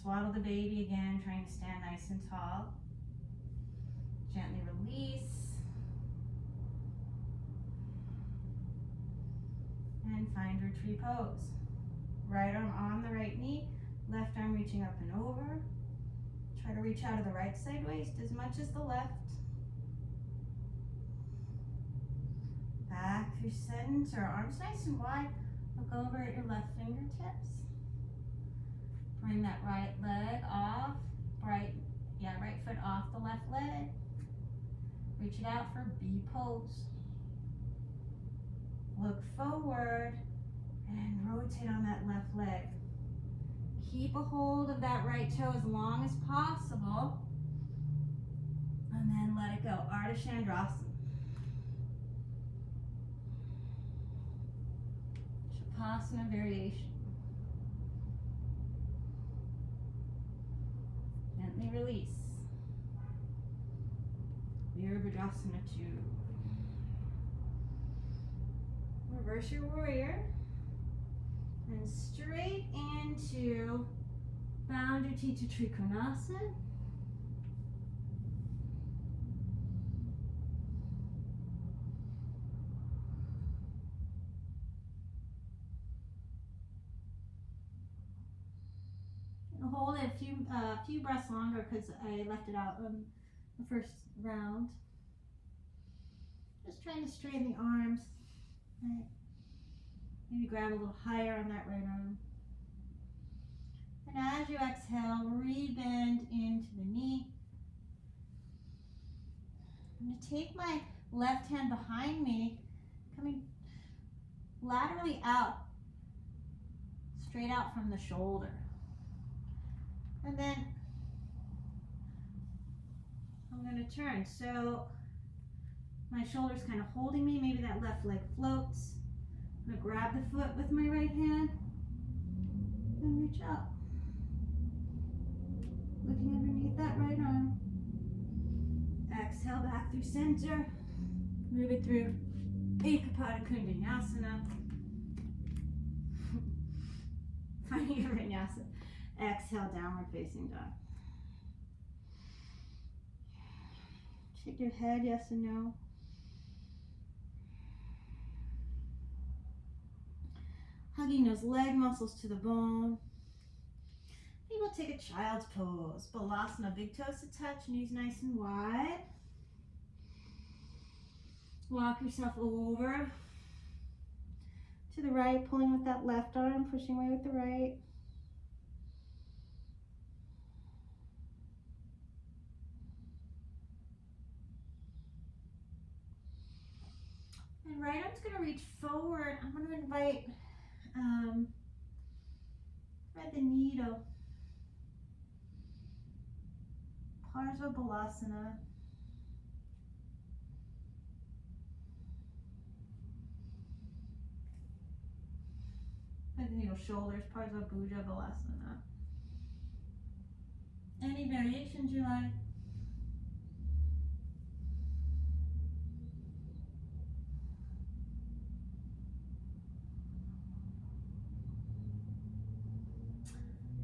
Swaddle the baby again, trying to stand nice and tall. Gently release. And find your tree pose. Right arm on the right knee, left arm reaching up and over. Try to reach out of the right side waist as much as the left. Back through center, arms nice and wide. Look over at your left fingertips. Bring that right leg off, right foot off the left leg. Reach it out for B pose. Look forward and rotate on that left leg. Keep a hold of that right toe as long as possible. And then let it go. Ardha chandrasana. Shavasana variation. Gently release. Virabhadrasana 2. Reverse your warrior and straight into Bandhutita Trikonasana. And hold it a few breaths longer because I left it out on the first round. Just trying to straighten the arms. Right. Maybe grab a little higher on that right arm. And as you exhale, rebend into the knee. I'm going to take my left hand behind me, coming laterally out, straight out from the shoulder. And then I'm going to turn. So my shoulder's kind of holding me. Maybe that left leg floats. I'm going to grab the foot with my right hand and reach out. Looking underneath that right arm. Exhale back through center. Move it through Ekapada Kundanyasana. Finding your vinyasa. Exhale, downward facing dog. Shake your head, yes and no. Hugging those leg muscles to the bone. Maybe we'll take a child's pose. Balasana, big toes to touch, knees nice and wide. Walk yourself over to the right, pulling with that left arm, pushing away with the right. forward. I'm going to invite thread the needle. Balasana. Thread the needle shoulders. Balasana. Any variations you like.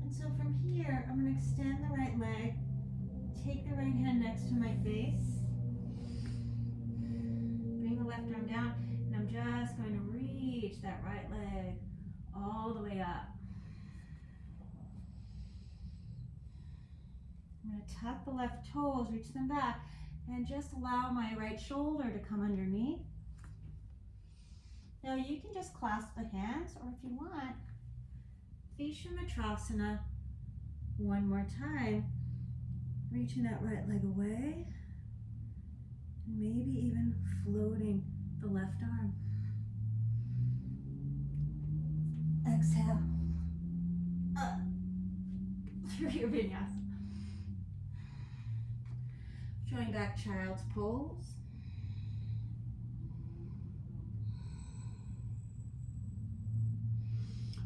And so from here, I'm going to extend the right leg, take the right hand next to my face, bring the left arm down, and I'm just going to reach that right leg all the way up. I'm going to tuck the left toes, reach them back, and just allow my right shoulder to come underneath. Now you can just clasp the hands, or if you want, visvamitrasana one more time. Reaching that right leg away, and maybe even floating the left arm. Exhale. Through your vinyasa. Drawing back child's pose.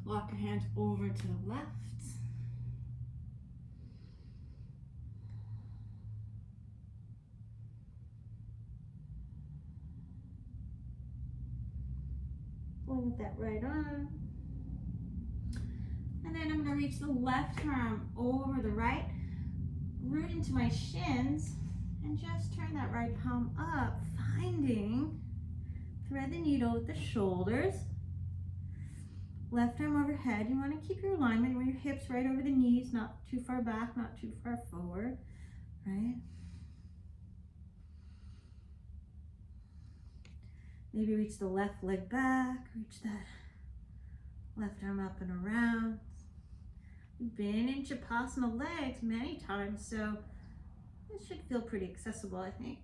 Walk your hands over to the left. Pulling up that right arm. And then I'm going to reach the left arm over the right, root into my shins, and just turn that right palm up, finding, thread the needle with the shoulders. Left arm overhead. You want to keep your alignment. You want your hips right over the knees, not too far back, not too far forward, right? Maybe reach the left leg back, reach that left arm up and around. We've been in Shavasana legs many times, so this should feel pretty accessible, I think.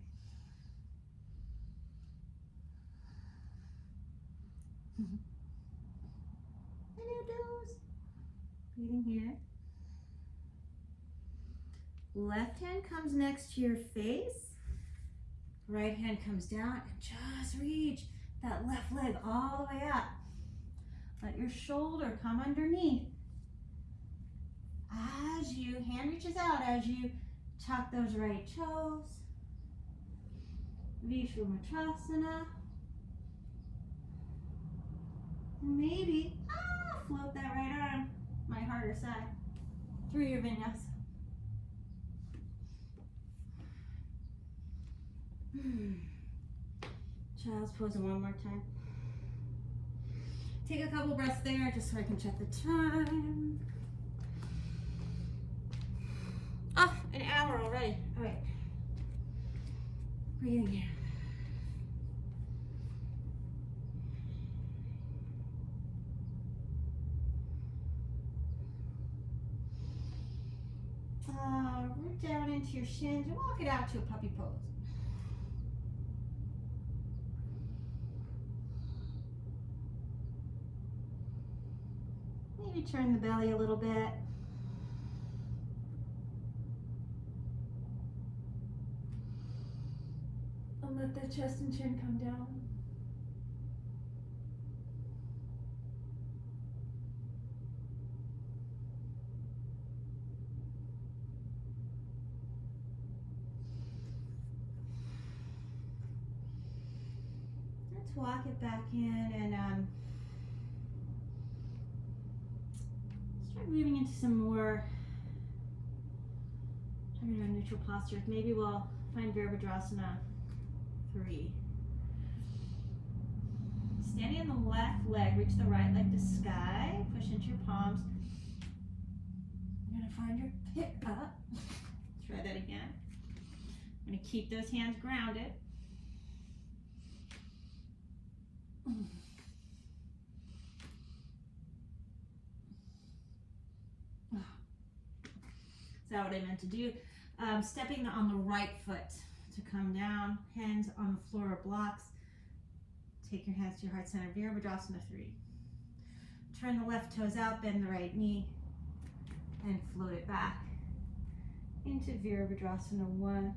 Hello, toes. Breathing here. Left hand comes next to your face. Right hand comes down and just reach that left leg all the way up. Let your shoulder come underneath. As you, hand reaches out as you tuck those right toes. Visvamitrasana. Maybe float that right arm, my harder side, through your vinyasa. Child's pose one more time. Take a couple breaths there just so I can check the time. Oh, an hour already. All right. Breathing here. Root down into your shins and walk it out to a puppy pose. Maybe turn the belly a little bit. And let the chest and chin come down. Let's walk it back in and start moving into some more neutral postures. Maybe we'll find Durvasana 3. Standing on the left leg, reach the right leg to sky, push into your palms. You're going to find your hip up. Try that again. I'm going to keep those hands grounded. Is that what I meant to do? Stepping on the right foot to come down, hands on the floor or blocks. Take your hands to your heart center, Virabhadrasana 3. Turn the left toes out, bend the right knee, and float it back into Virabhadrasana 1.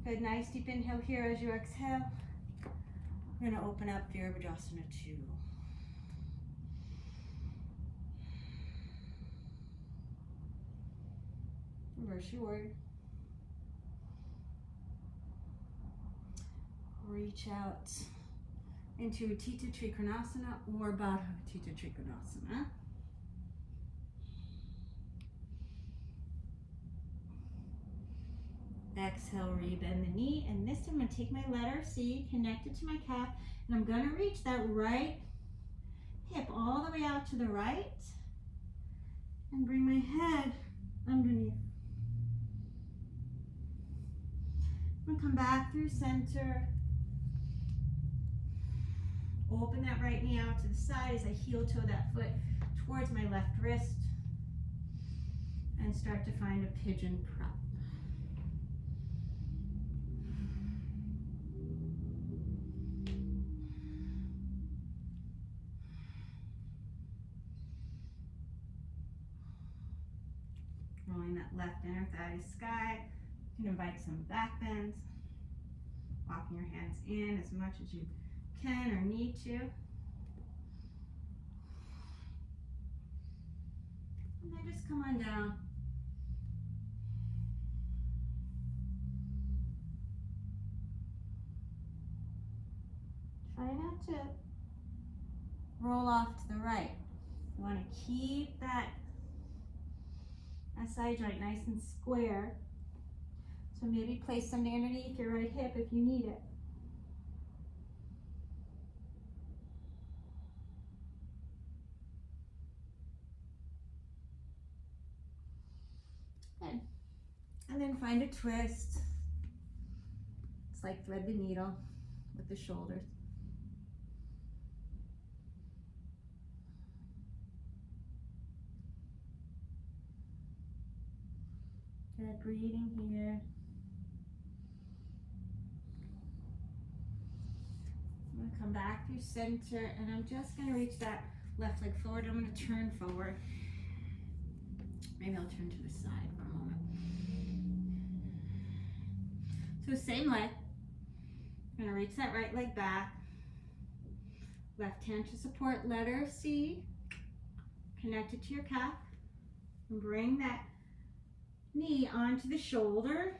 Good, nice deep inhale here as you exhale. We're going to open up Virabhadrasana 2. Reverse your warrior. Reach out into Utthita Trikonasana or Baddha Utthita Trikonasana. Exhale, rebend the knee, and this time I'm going to take my letter C, connect it to my calf, and I'm going to reach that right hip all the way out to the right and bring my head underneath. I'm going to come back through center. Open that right knee out to the side as I heel toe that foot towards my left wrist and start to find a pigeon prop. Rolling that left inner thigh to sky. You can invite some back bends. Walking your hands in as much as you can or need to. And then just come on down. Try not to roll off to the right. You want to keep that side joint nice and square. So maybe place something underneath your right hip if you need it. Good. And then find a twist. It's like thread the needle with the shoulders. Good, breathing here. I'm going to come back through center, and I'm just going to reach that left leg forward. I'm going to turn forward. Maybe I'll turn to the side for a moment. So same leg. I'm going to reach that right leg back. Left hand to support letter C. Connect it to your calf. And bring that knee onto the shoulder.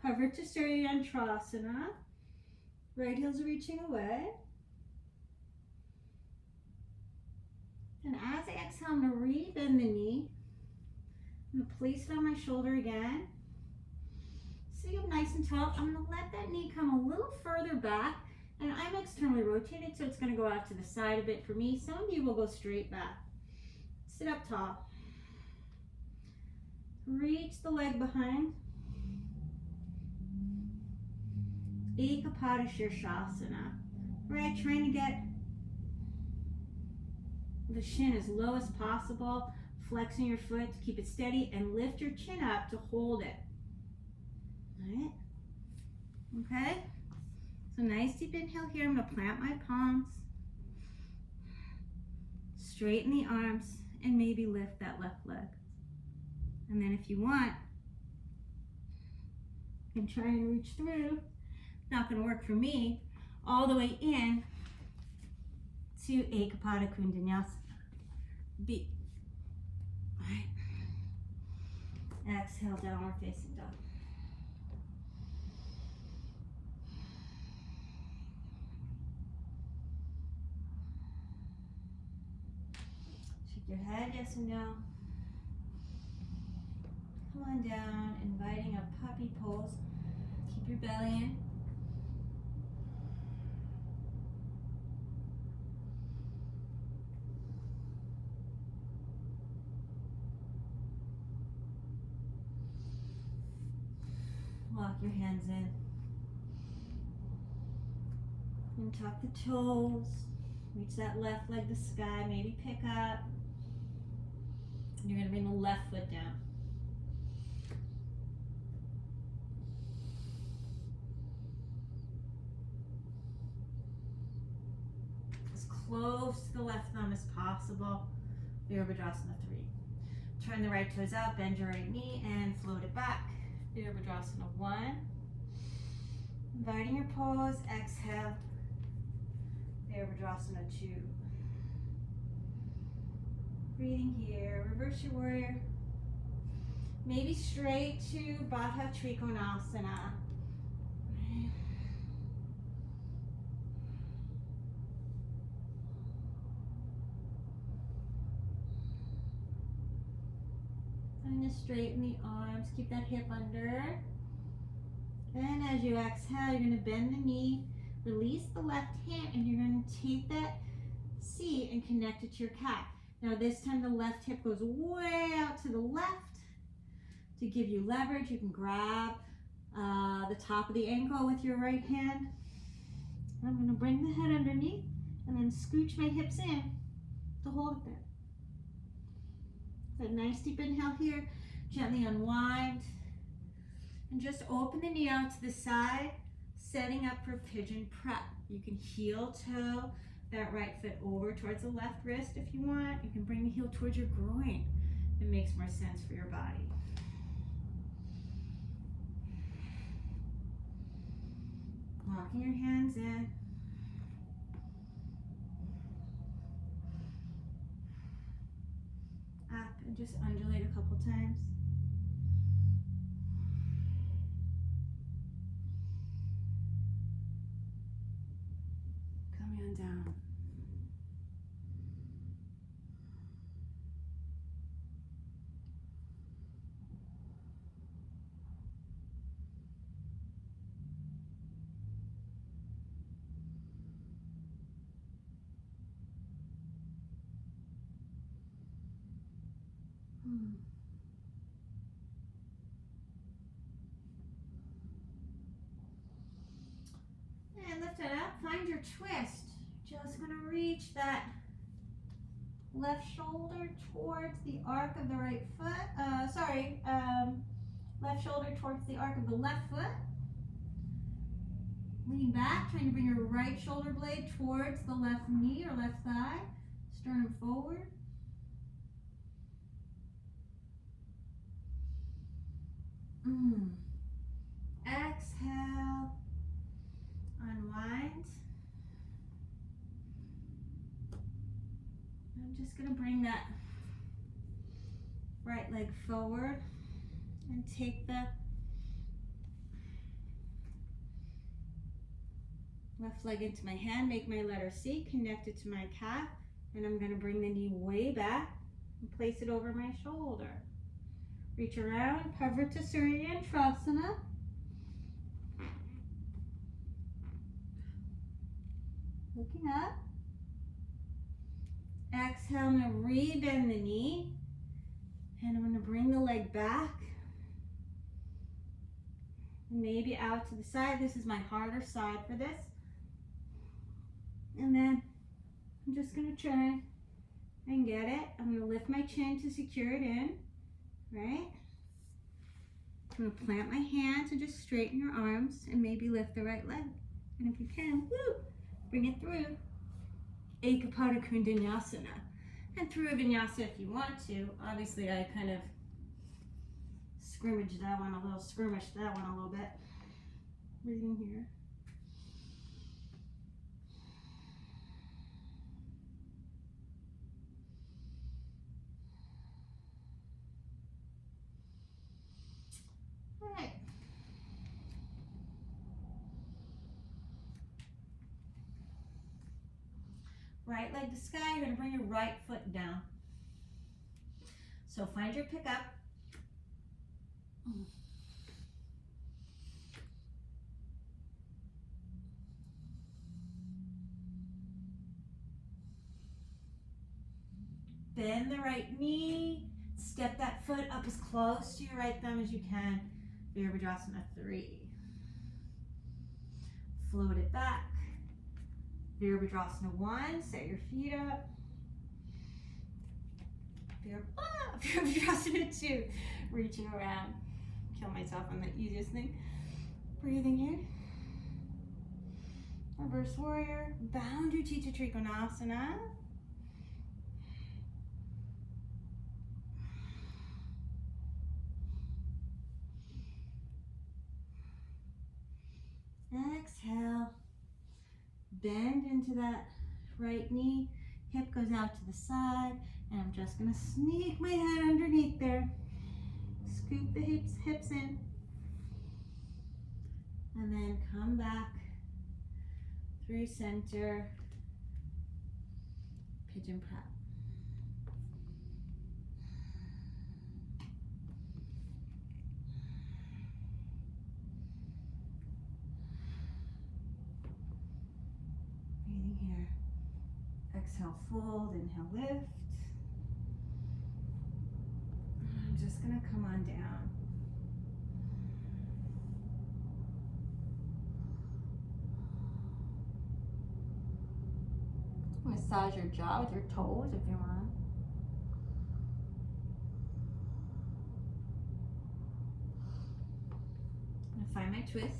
Hover to Chandrasana. Right heel's reaching away. And as I exhale, I'm going to rebend the knee. I'm going to place it on my shoulder again. Sitting up nice and tall. I'm going to let that knee come a little further back. And I'm externally rotated, so it's going to go out to the side a bit for me. Some of you will go straight back. Sit up tall. Reach the leg behind. Ekapada sirsasana. Right, trying to get the shin as low as possible. Flexing your foot to keep it steady and lift your chin up to hold it. All right. Okay. So nice deep inhale here. I'm going to plant my palms. Straighten the arms and maybe lift that left leg. And then if you want, you can try and reach through. Not going to work for me. All the way in to Ekapada Kundanyasana. B. All right. Exhale, downward facing dog. Shake your head, yes and no. Come on down, inviting a puppy pose. Keep your belly in. Walk your hands in. And tuck the toes. Reach that left leg to sky. Maybe pick up. And you're going to bring the left foot down. close to the left thumb as possible. Virabhadrasana 3. Turn the right toes out, bend your right knee, and float it back. Virabhadrasana 1. Inviting your pose, exhale. Virabhadrasana 2. Breathing here, reverse your warrior. Maybe straight to baddha trikonasana. I'm going to straighten the arms, keep that hip under. Then as you exhale, you're going to bend the knee, release the left hand, and you're going to take that seat and connect it to your calf. Now this time the left hip goes way out to the left. To give you leverage, you can grab the top of the ankle with your right hand. I'm going to bring the head underneath and then scooch my hips in to hold it there. That nice deep inhale here. Gently unwind. And just open the knee out to the side, setting up for pigeon prep. You can heel toe that right foot over towards the left wrist if you want. You can bring the heel towards your groin. It makes more sense for your body. Walking your hands in. Up and just undulate a couple times. Coming on down. And lift it up, find your twist. Just gonna reach that left shoulder towards the arc of the right foot. Left shoulder towards the arc of the left foot. Lean back, trying to bring your right shoulder blade towards the left knee or left thigh. Sternum forward. Exhale. Unwind. I'm just going to bring that right leg forward and take the left leg into my hand, make my letter C, connect it to my calf, and I'm going to bring the knee way back and place it over my shoulder. Reach around, Pavrita Suryantrasana. Looking up. Exhale, I'm going to re-bend the knee. And I'm going to bring the leg back. Maybe out to the side. This is my harder side for this. And then I'm just going to try and get it. I'm going to lift my chin to secure it in. Right? I'm going to plant my hands and just straighten your arms and maybe lift the right leg. And if you can, woo, bring it through. Ekapada Kundanyasana. And through a vinyasa if you want to. Obviously, I kind of skirmished that one a little bit. Breathing here. All right. Right leg to sky, you're going to bring your right foot down. So find your pickup. Bend the right knee. Step that foot up as close to your right thumb as you can. Virabhadrasana 3. Float it back. Virabhadrasana 1, set your feet up. Virabhadrasana 2, reaching around. Kill myself on the easiest thing. Breathing in. Reverse warrior, boundary trikonasana. Exhale, bend into that right knee, hip goes out to the side, and I'm just gonna sneak my head underneath there. Scoop the hips in, and then come back through center, pigeon prep. Breathing here. Exhale, fold, inhale, lift. I'm just gonna come on down. Massage your jaw with your toes if you want. I'm gonna find my twist.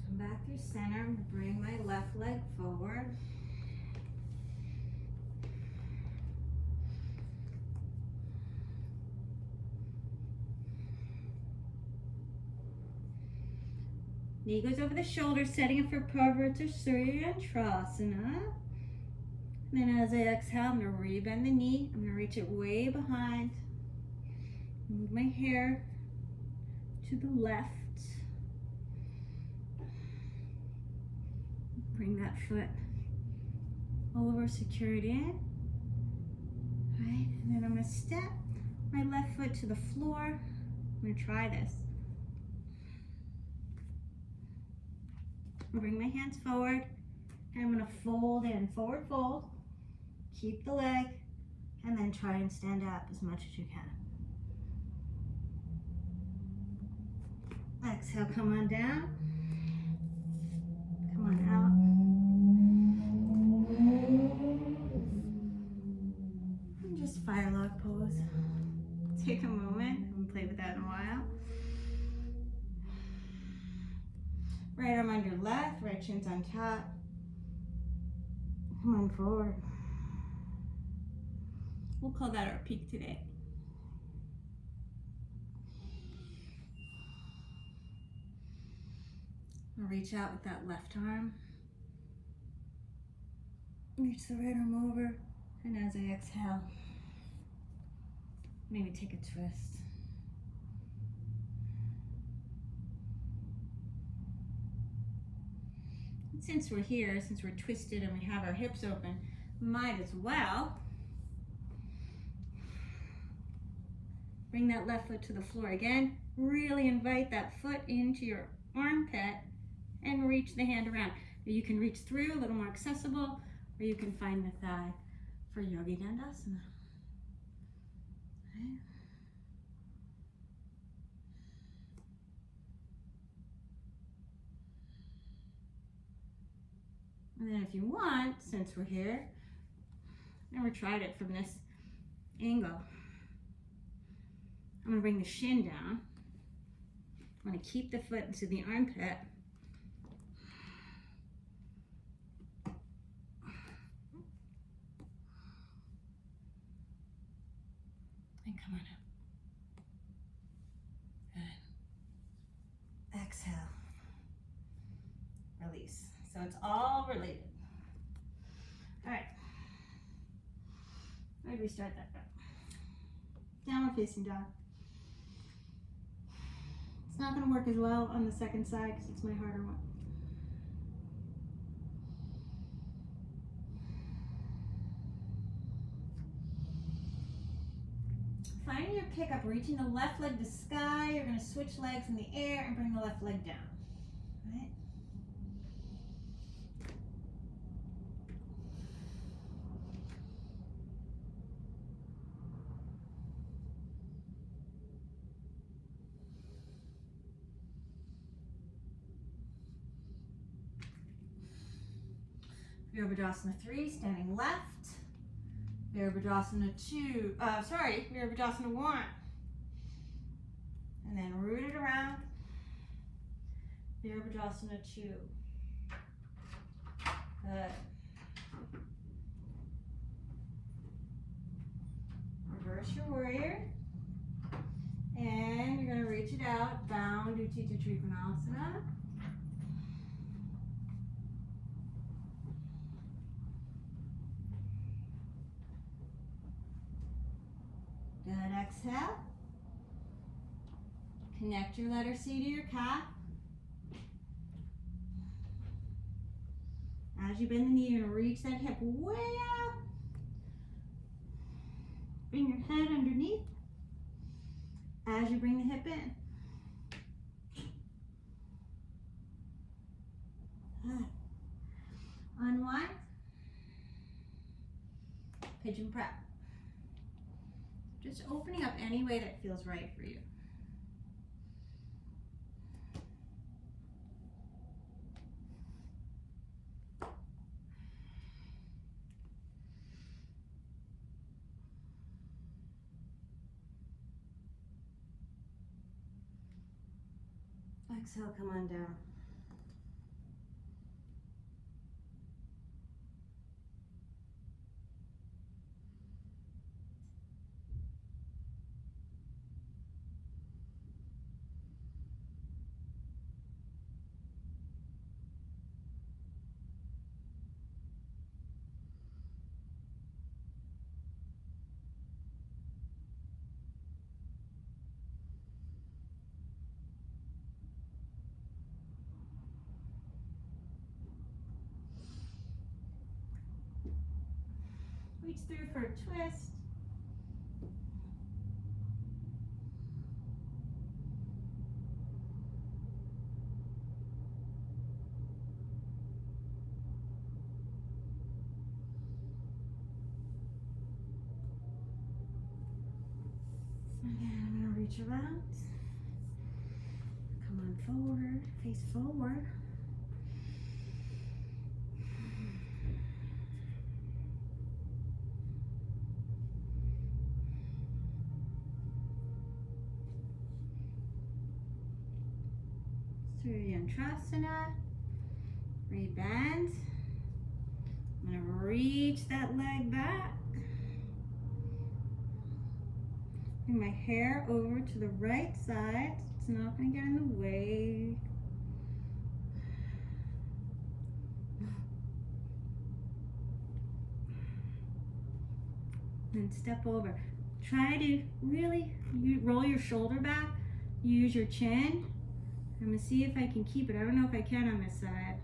Come back through center. I'm gonna bring my left leg forward. Knee goes over the shoulder, setting up for Parvata Chandrasana. Then as I exhale, I'm going to rebend the knee. I'm going to reach it way behind. Move my hair to the left. Bring that foot over, secure it in. All right, and then I'm going to step my left foot to the floor. I'm going to try this. Bring my hands forward, and I'm going to fold in, forward fold, keep the leg, and then try and stand up as much as you can. Exhale, come on down, come on out. And just firelog pose. Take a moment, I haven't played with that in a while. Right arm under left, right shin's on top. Come on forward. We'll call that our peak today. I'll reach out with that left arm. Reach the right arm over, and as I exhale, maybe take a twist. Since we're here, since we're twisted and we have our hips open, might as well bring that left foot to the floor again. Really invite that foot into your armpit and reach the hand around. You can reach through, a little more accessible, or you can find the thigh for Yogidandasana. Okay. And then if you want, since we're here, never tried it from this angle. I'm going to bring the shin down. I'm going to keep the foot into the armpit. And come on up. Good. Exhale. Release. So it's all related. All right. Let me restart that back. Downward facing dog. It's not going to work as well on the second side because it's my harder one. Finding your pickup, reaching the left leg to sky. You're going to switch legs in the air and bring the left leg down. Right? Virabhadrasana 3, standing left. Virabhadrasana 1. And then root it around. Virabhadrasana 2. Good. Reverse your warrior. And you're going to reach it out. Bound Utthita Trikonasana. Good. Exhale. Connect your letter C to your calf. As you bend the knee, you're going to reach that hip way out. Bring your head underneath as you bring the hip in. Good. Unwind. Pigeon prep. Just opening up any way that feels right for you. Exhale, come on down. Reach through for a twist. Again, I'm going to reach around. Come on forward, face forward. Chandrasana, rebend. I'm going to reach that leg back. Bring my hair over to the right side. It's not going to get in the way. And step over. Try to really roll your shoulder back. Use your chin. I'm going to see if I can keep it. I don't know if I can on this side.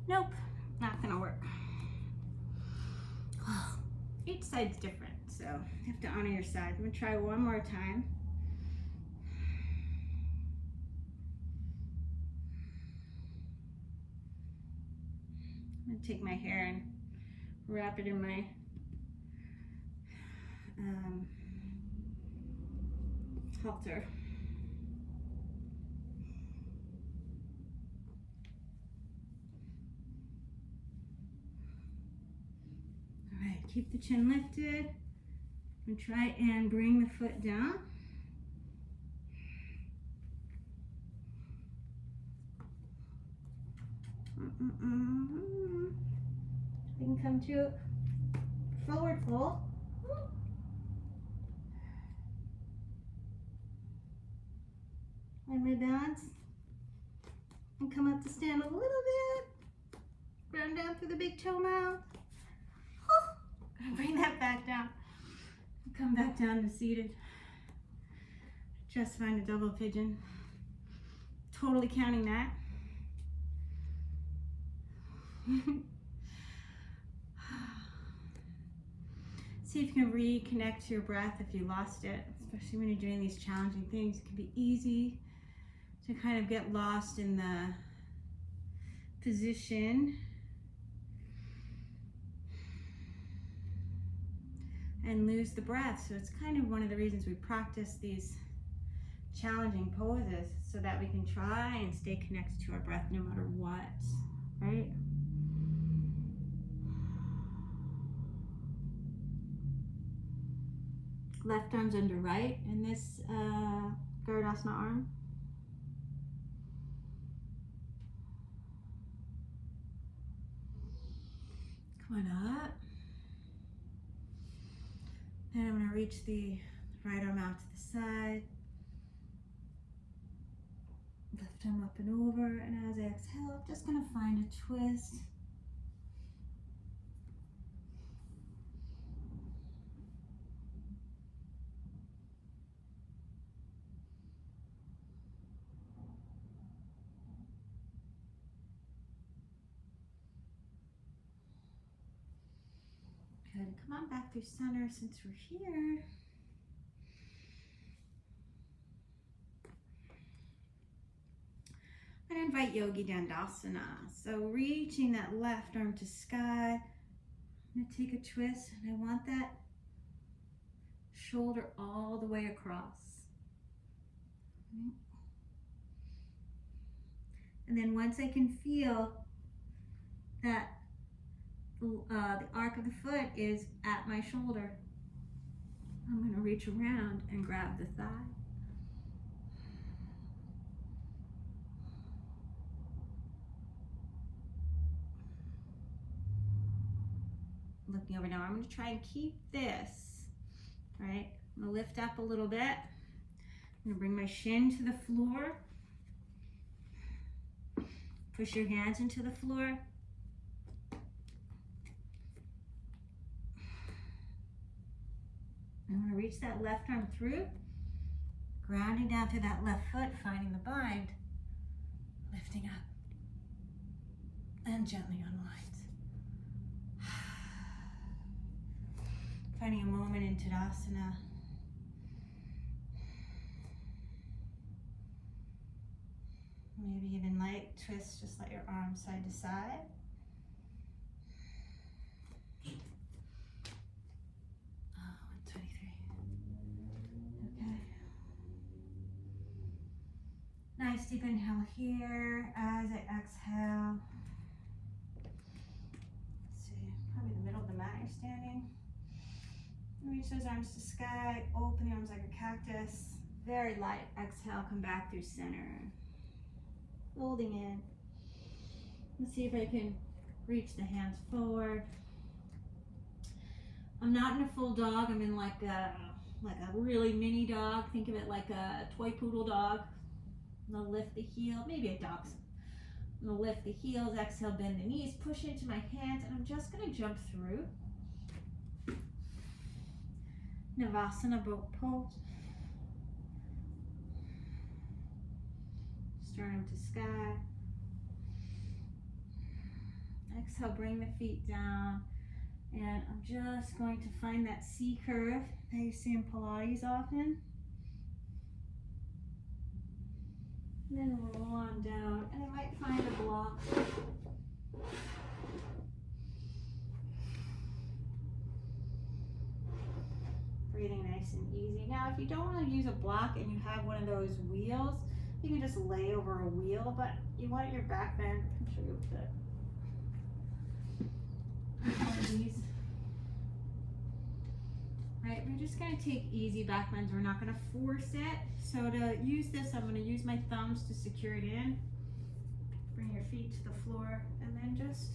Nope, not going to work. Each side's different, so you have to honor your side. I'm going to try one more time. I'm going to take my hair and wrap it in my halter. All right, keep the chin lifted and try and bring the foot down. We can come to forward fold. Find my balance and come up to stand a little bit. Ground down through the big toe mouth. Gonna bring that back down. Come back down to seated. Just find a double pigeon. Totally counting that. See if you can reconnect to your breath if you lost it, especially when you're doing these challenging things. It can be easy to kind of get lost in the position and lose the breath. So it's kind of one of the reasons we practice these challenging poses, so that we can try and stay connected to our breath no matter what, right? Left arm's under right in this Yogidandasana arm. Come on up. Then I'm going to reach the right arm out to the side. Left arm up and over. And as I exhale, I'm just going to find a twist. Good. Come on back through center since we're here. I'm going to invite Yogidandasana. So reaching that left arm to sky. I'm going to take a twist, and I want that shoulder all the way across. And then once I can feel that the arc of the foot is at my shoulder, I'm going to reach around and grab the thigh. Looking over now, I'm going to try and keep this, right? I'm going to lift up a little bit. I'm going to bring my shin to the floor. Push your hands into the floor. I'm going to reach that left arm through, grounding down through that left foot, finding the bind, lifting up, and gently unwind. Finding a moment in Tadasana. Maybe even light twist, just let your arms side to side. Oh, 123. Okay. Nice deep inhale here. As I exhale, let's see, probably the middle of the mat you're standing. Reach those arms to sky, open the arms like a cactus. Very light. Exhale, come back through center. Folding in. Let's see if I can reach the hands forward. I'm not in a full dog. I'm in like a really mini dog. Think of it like a toy poodle dog. I'm gonna lift the heel, maybe a dog's. I'm gonna lift the heels, exhale, bend the knees, push into my hands, and I'm just gonna jump through. Navasana boat pose. Sternum to sky. Exhale, bring the feet down. And I'm just going to find that C curve that you see in Pilates often. And then roll on down. And I might find a block. Breathing nice and easy. Now, if you don't want to use a block and you have one of those wheels, you can just lay over a wheel, but you want your back bend. I'll show you one of these. Right, we're just going to take easy back bends. We're not going to force it. So to use this, I'm going to use my thumbs to secure it in. Bring your feet to the floor and then just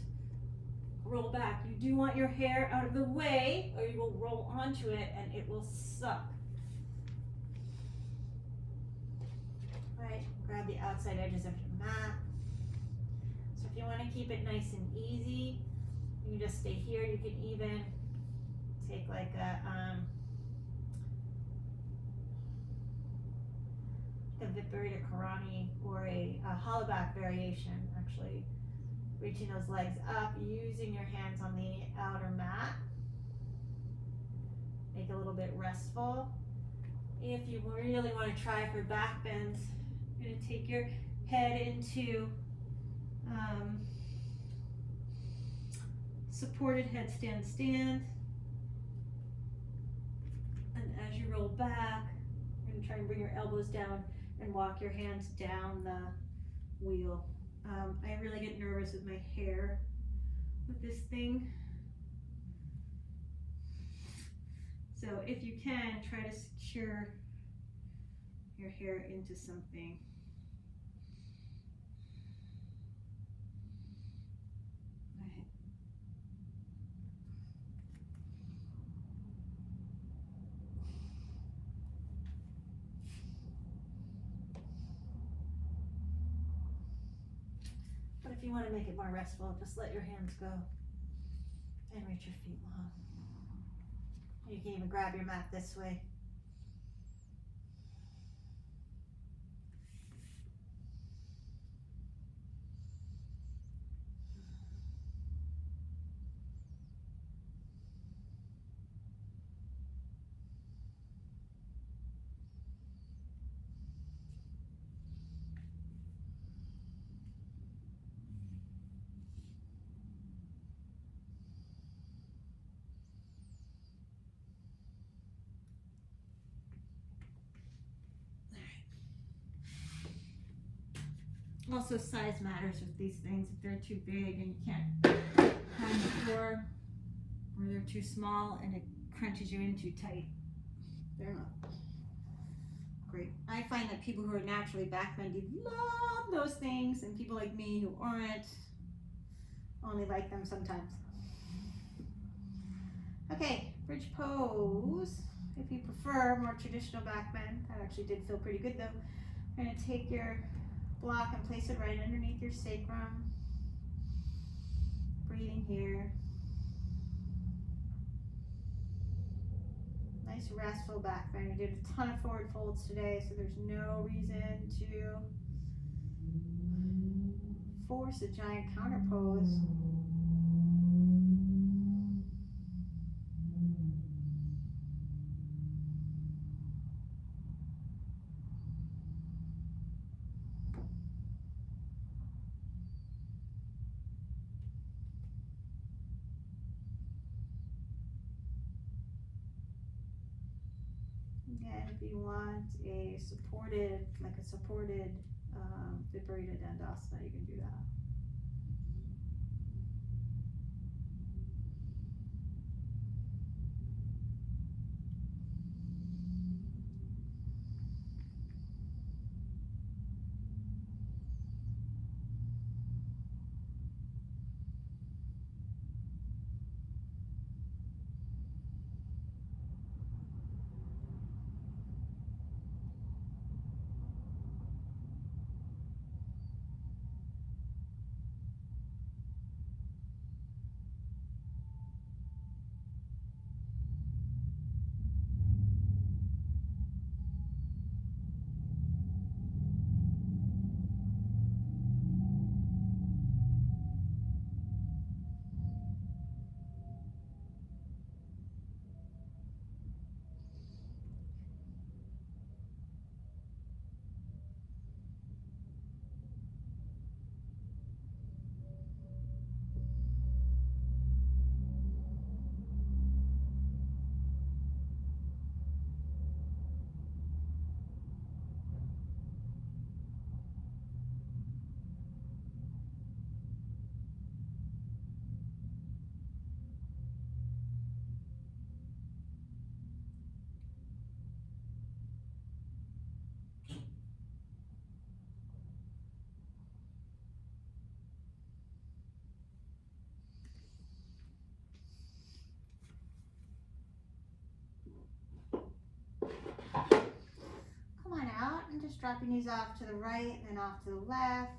roll back. You do want your hair out of the way or you will roll onto it and it will suck. Right, grab the outside edges of your mat. So if you want to keep it nice and easy, you can just stay here. You can even take like a Viparita Karani or a hollow back variation, actually. Reaching those legs up, using your hands on the outer mat. Make it a little bit restful. If you really want to try for back bends, you're going to take your head into supported headstand stand. you roll back, you're going to try and bring your elbows down and walk your hands down the wheel. I really get nervous with my hair with this thing. So if you can, try to secure your hair into something. Right. But if you want to make it more restful, just let your hands go and reach your feet long. You can even grab your mat this way. Also, size matters with these things. If they're too big and you can't climb the floor, or they're too small and it crunches you in too tight, they're not great. I find that people who are naturally backbendy love those things, and people like me who aren't only like them sometimes. Okay, bridge pose. If you prefer more traditional backbend, that actually did feel pretty good though. You're going to take your block and place it right underneath your sacrum. Breathing here. Nice restful backbend. We did a ton of forward folds today, so there's no reason to force a giant counter pose. And if you want a supported Yogidandasana, you can do that. Just drop your knees off to the right and then off to the left.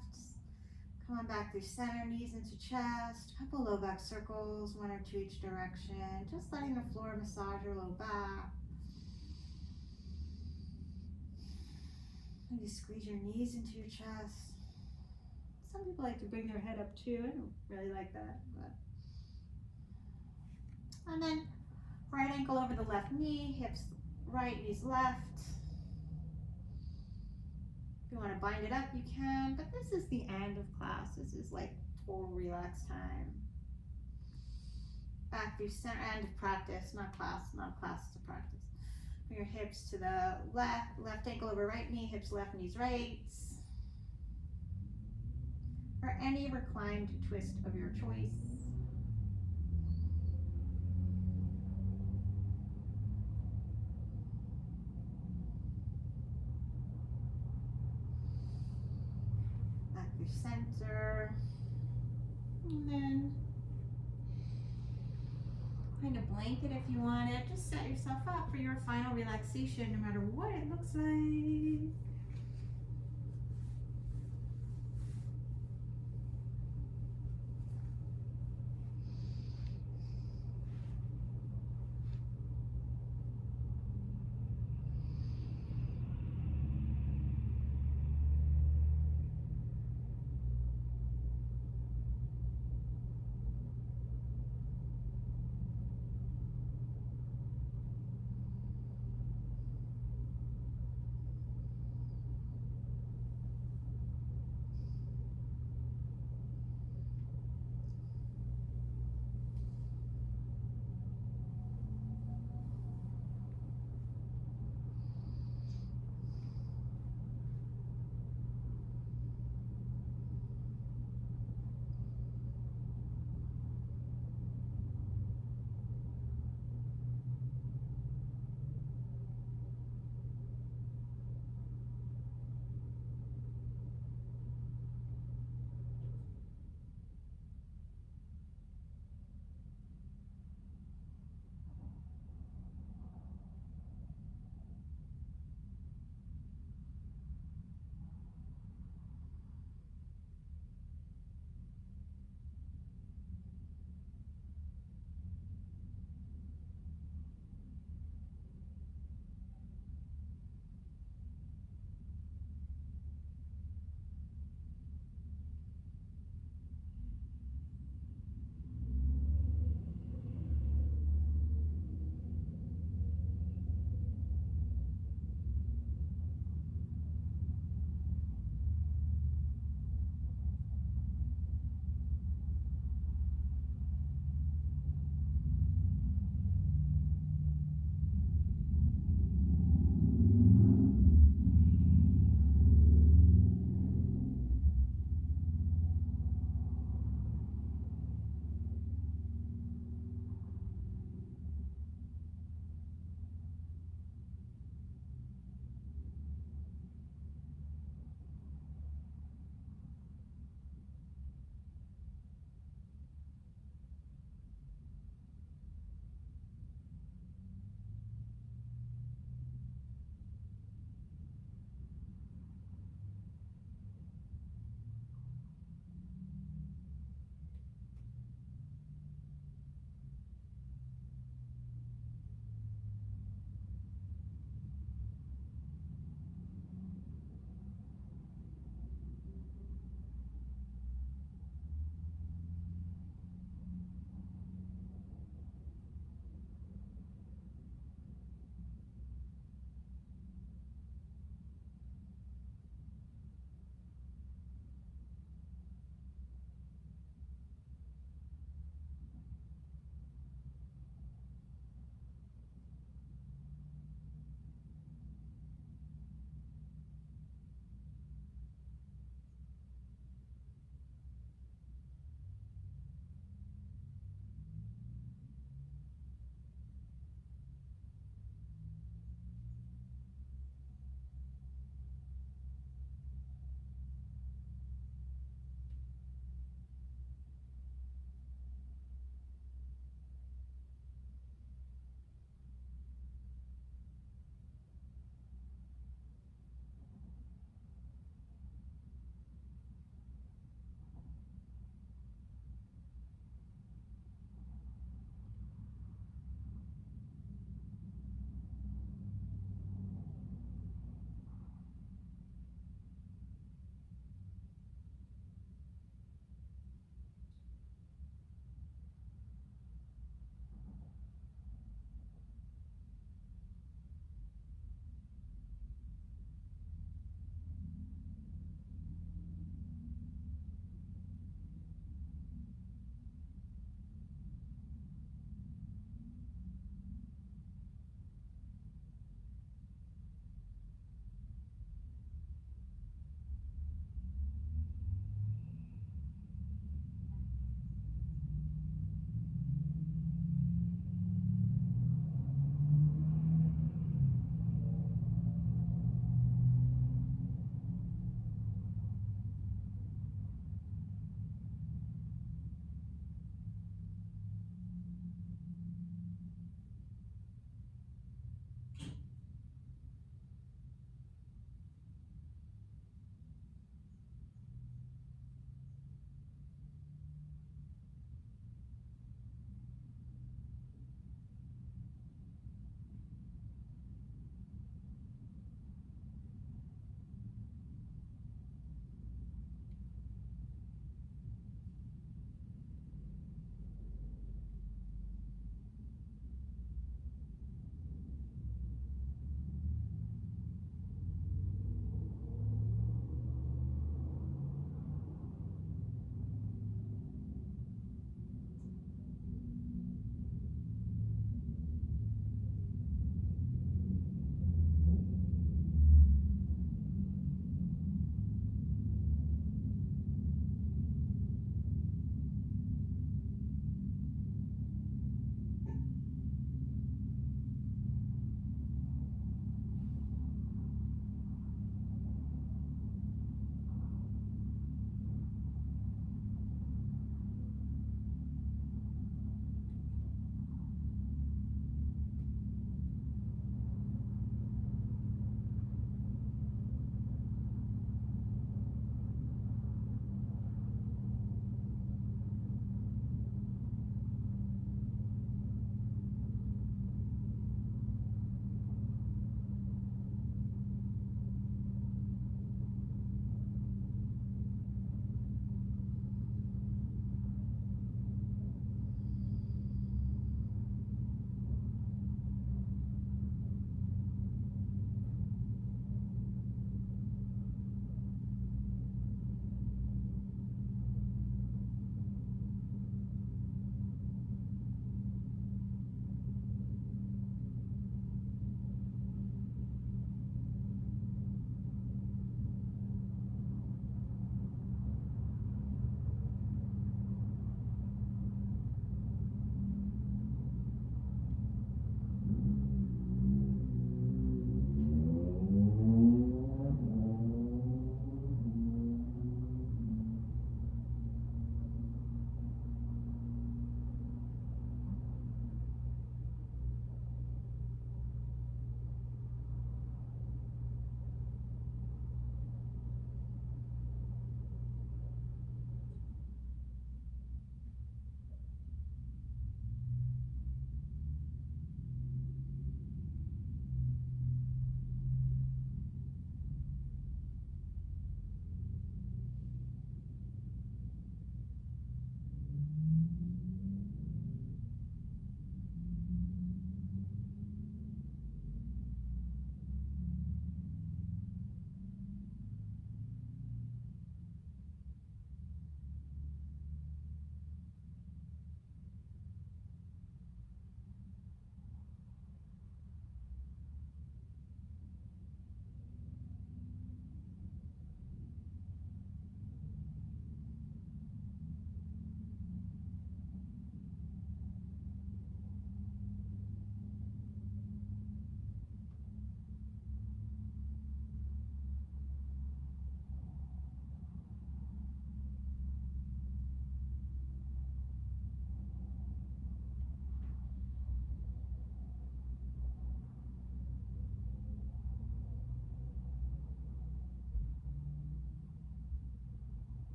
Come on back through center, knees into chest. A couple low back circles, one or two each direction. Just letting the floor massage your low back. Maybe squeeze your knees into your chest. Some people like to bring their head up too. I don't really like that. And then right ankle over the left knee, hips right, knees left. If you want to bind it up, you can, but this is the end of class. This is like total relax time. Back through center, end of practice, not class, it's a practice. Bring your hips to the left ankle over right knee, hips left, knees right. Or any reclined twist of your choice. Back your center. And then find a blanket if you want it. Just set yourself up for your final relaxation, no matter what it looks like.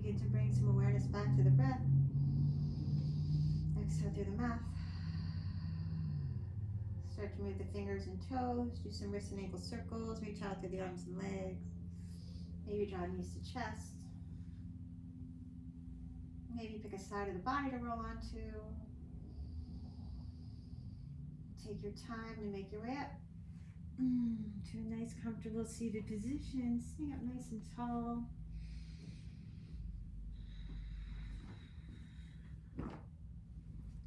begin to bring some awareness back to the breath. Exhale through the mouth. Start to move the fingers and toes. Do some wrist and ankle circles. Reach out through the arms and legs. Maybe draw knees to chest. Maybe pick a side of the body to roll onto. Take your time to make your way up to a nice, comfortable seated position. Sitting up nice and tall.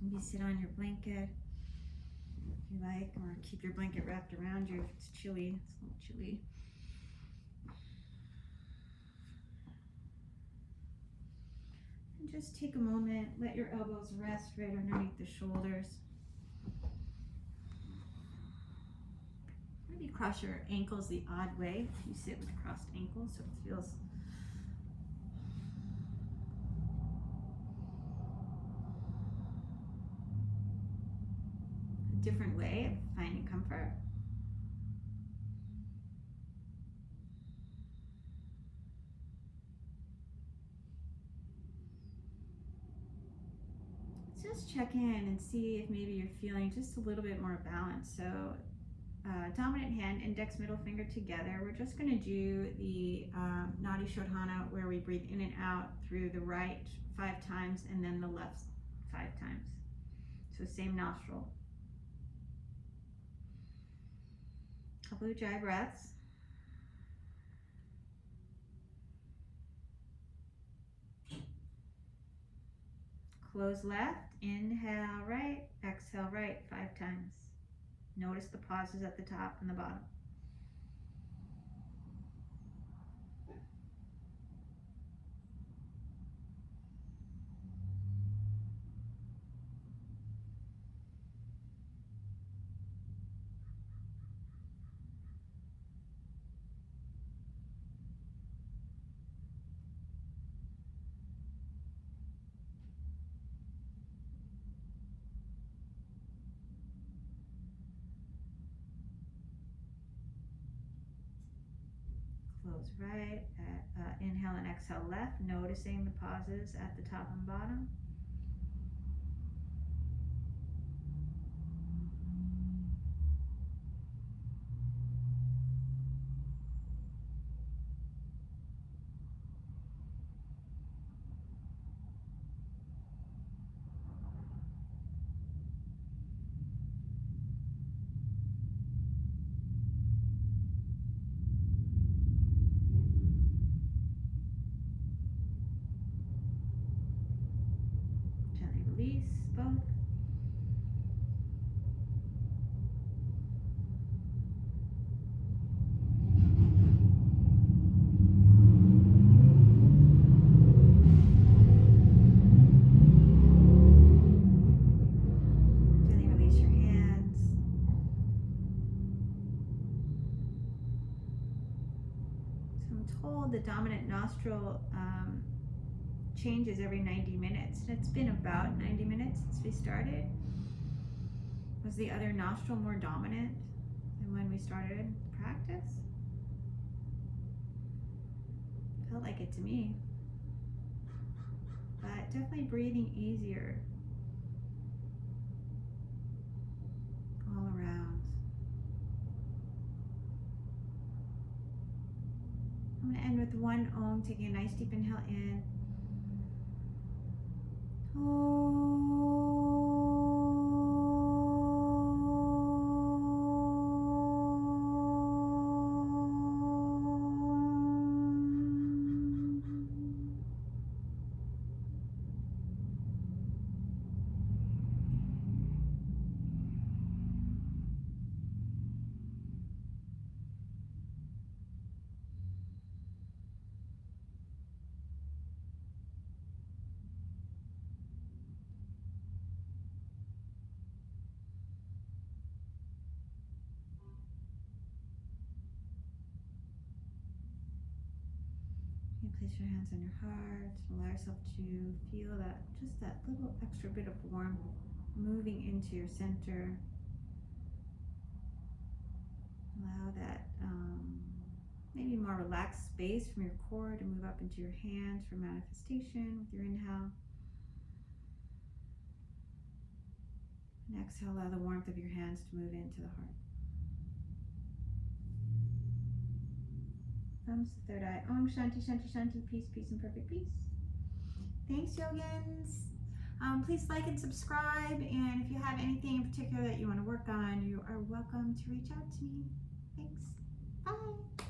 Maybe sit on your blanket if you like, or keep your blanket wrapped around you if it's chilly. It's a little chilly. And just take a moment, let your elbows rest right underneath the shoulders. Maybe cross your ankles the odd way. You sit with crossed ankles so it feels a different way of finding comfort. Just check in and see if maybe you're feeling just a little bit more balanced. So dominant hand, index, middle finger together. We're just going to do the nadi shodhana, where we breathe in and out through the right 5 times and then the left 5 times. So same nostril. Couple of dry breaths. Close left, inhale right, exhale right 5 times. Notice the pauses at the top and the bottom. Close right, inhale and exhale left, noticing the pauses at the top and bottom. Release both. Gently release your hands. So I'm told the dominant nostril changes every 90 minutes. It's been about 90 minutes since we started. Was the other nostril more dominant than when we started practice? Felt like it to me. But definitely breathing easier all around. I'm going to end with one Om, taking a nice deep inhale in. Place your hands on your heart. Allow yourself to feel that, just that little extra bit of warmth moving into your center. Allow that maybe more relaxed space from your core to move up into your hands for manifestation with your inhale. And exhale, allow the warmth of your hands to move into the heart. Thumbs to third eye. Om Shanti Shanti Shanti. Peace, peace, and perfect peace. Thanks, Yogins. Please like and subscribe. And if you have anything in particular that you want to work on, you are welcome to reach out to me. Thanks. Bye.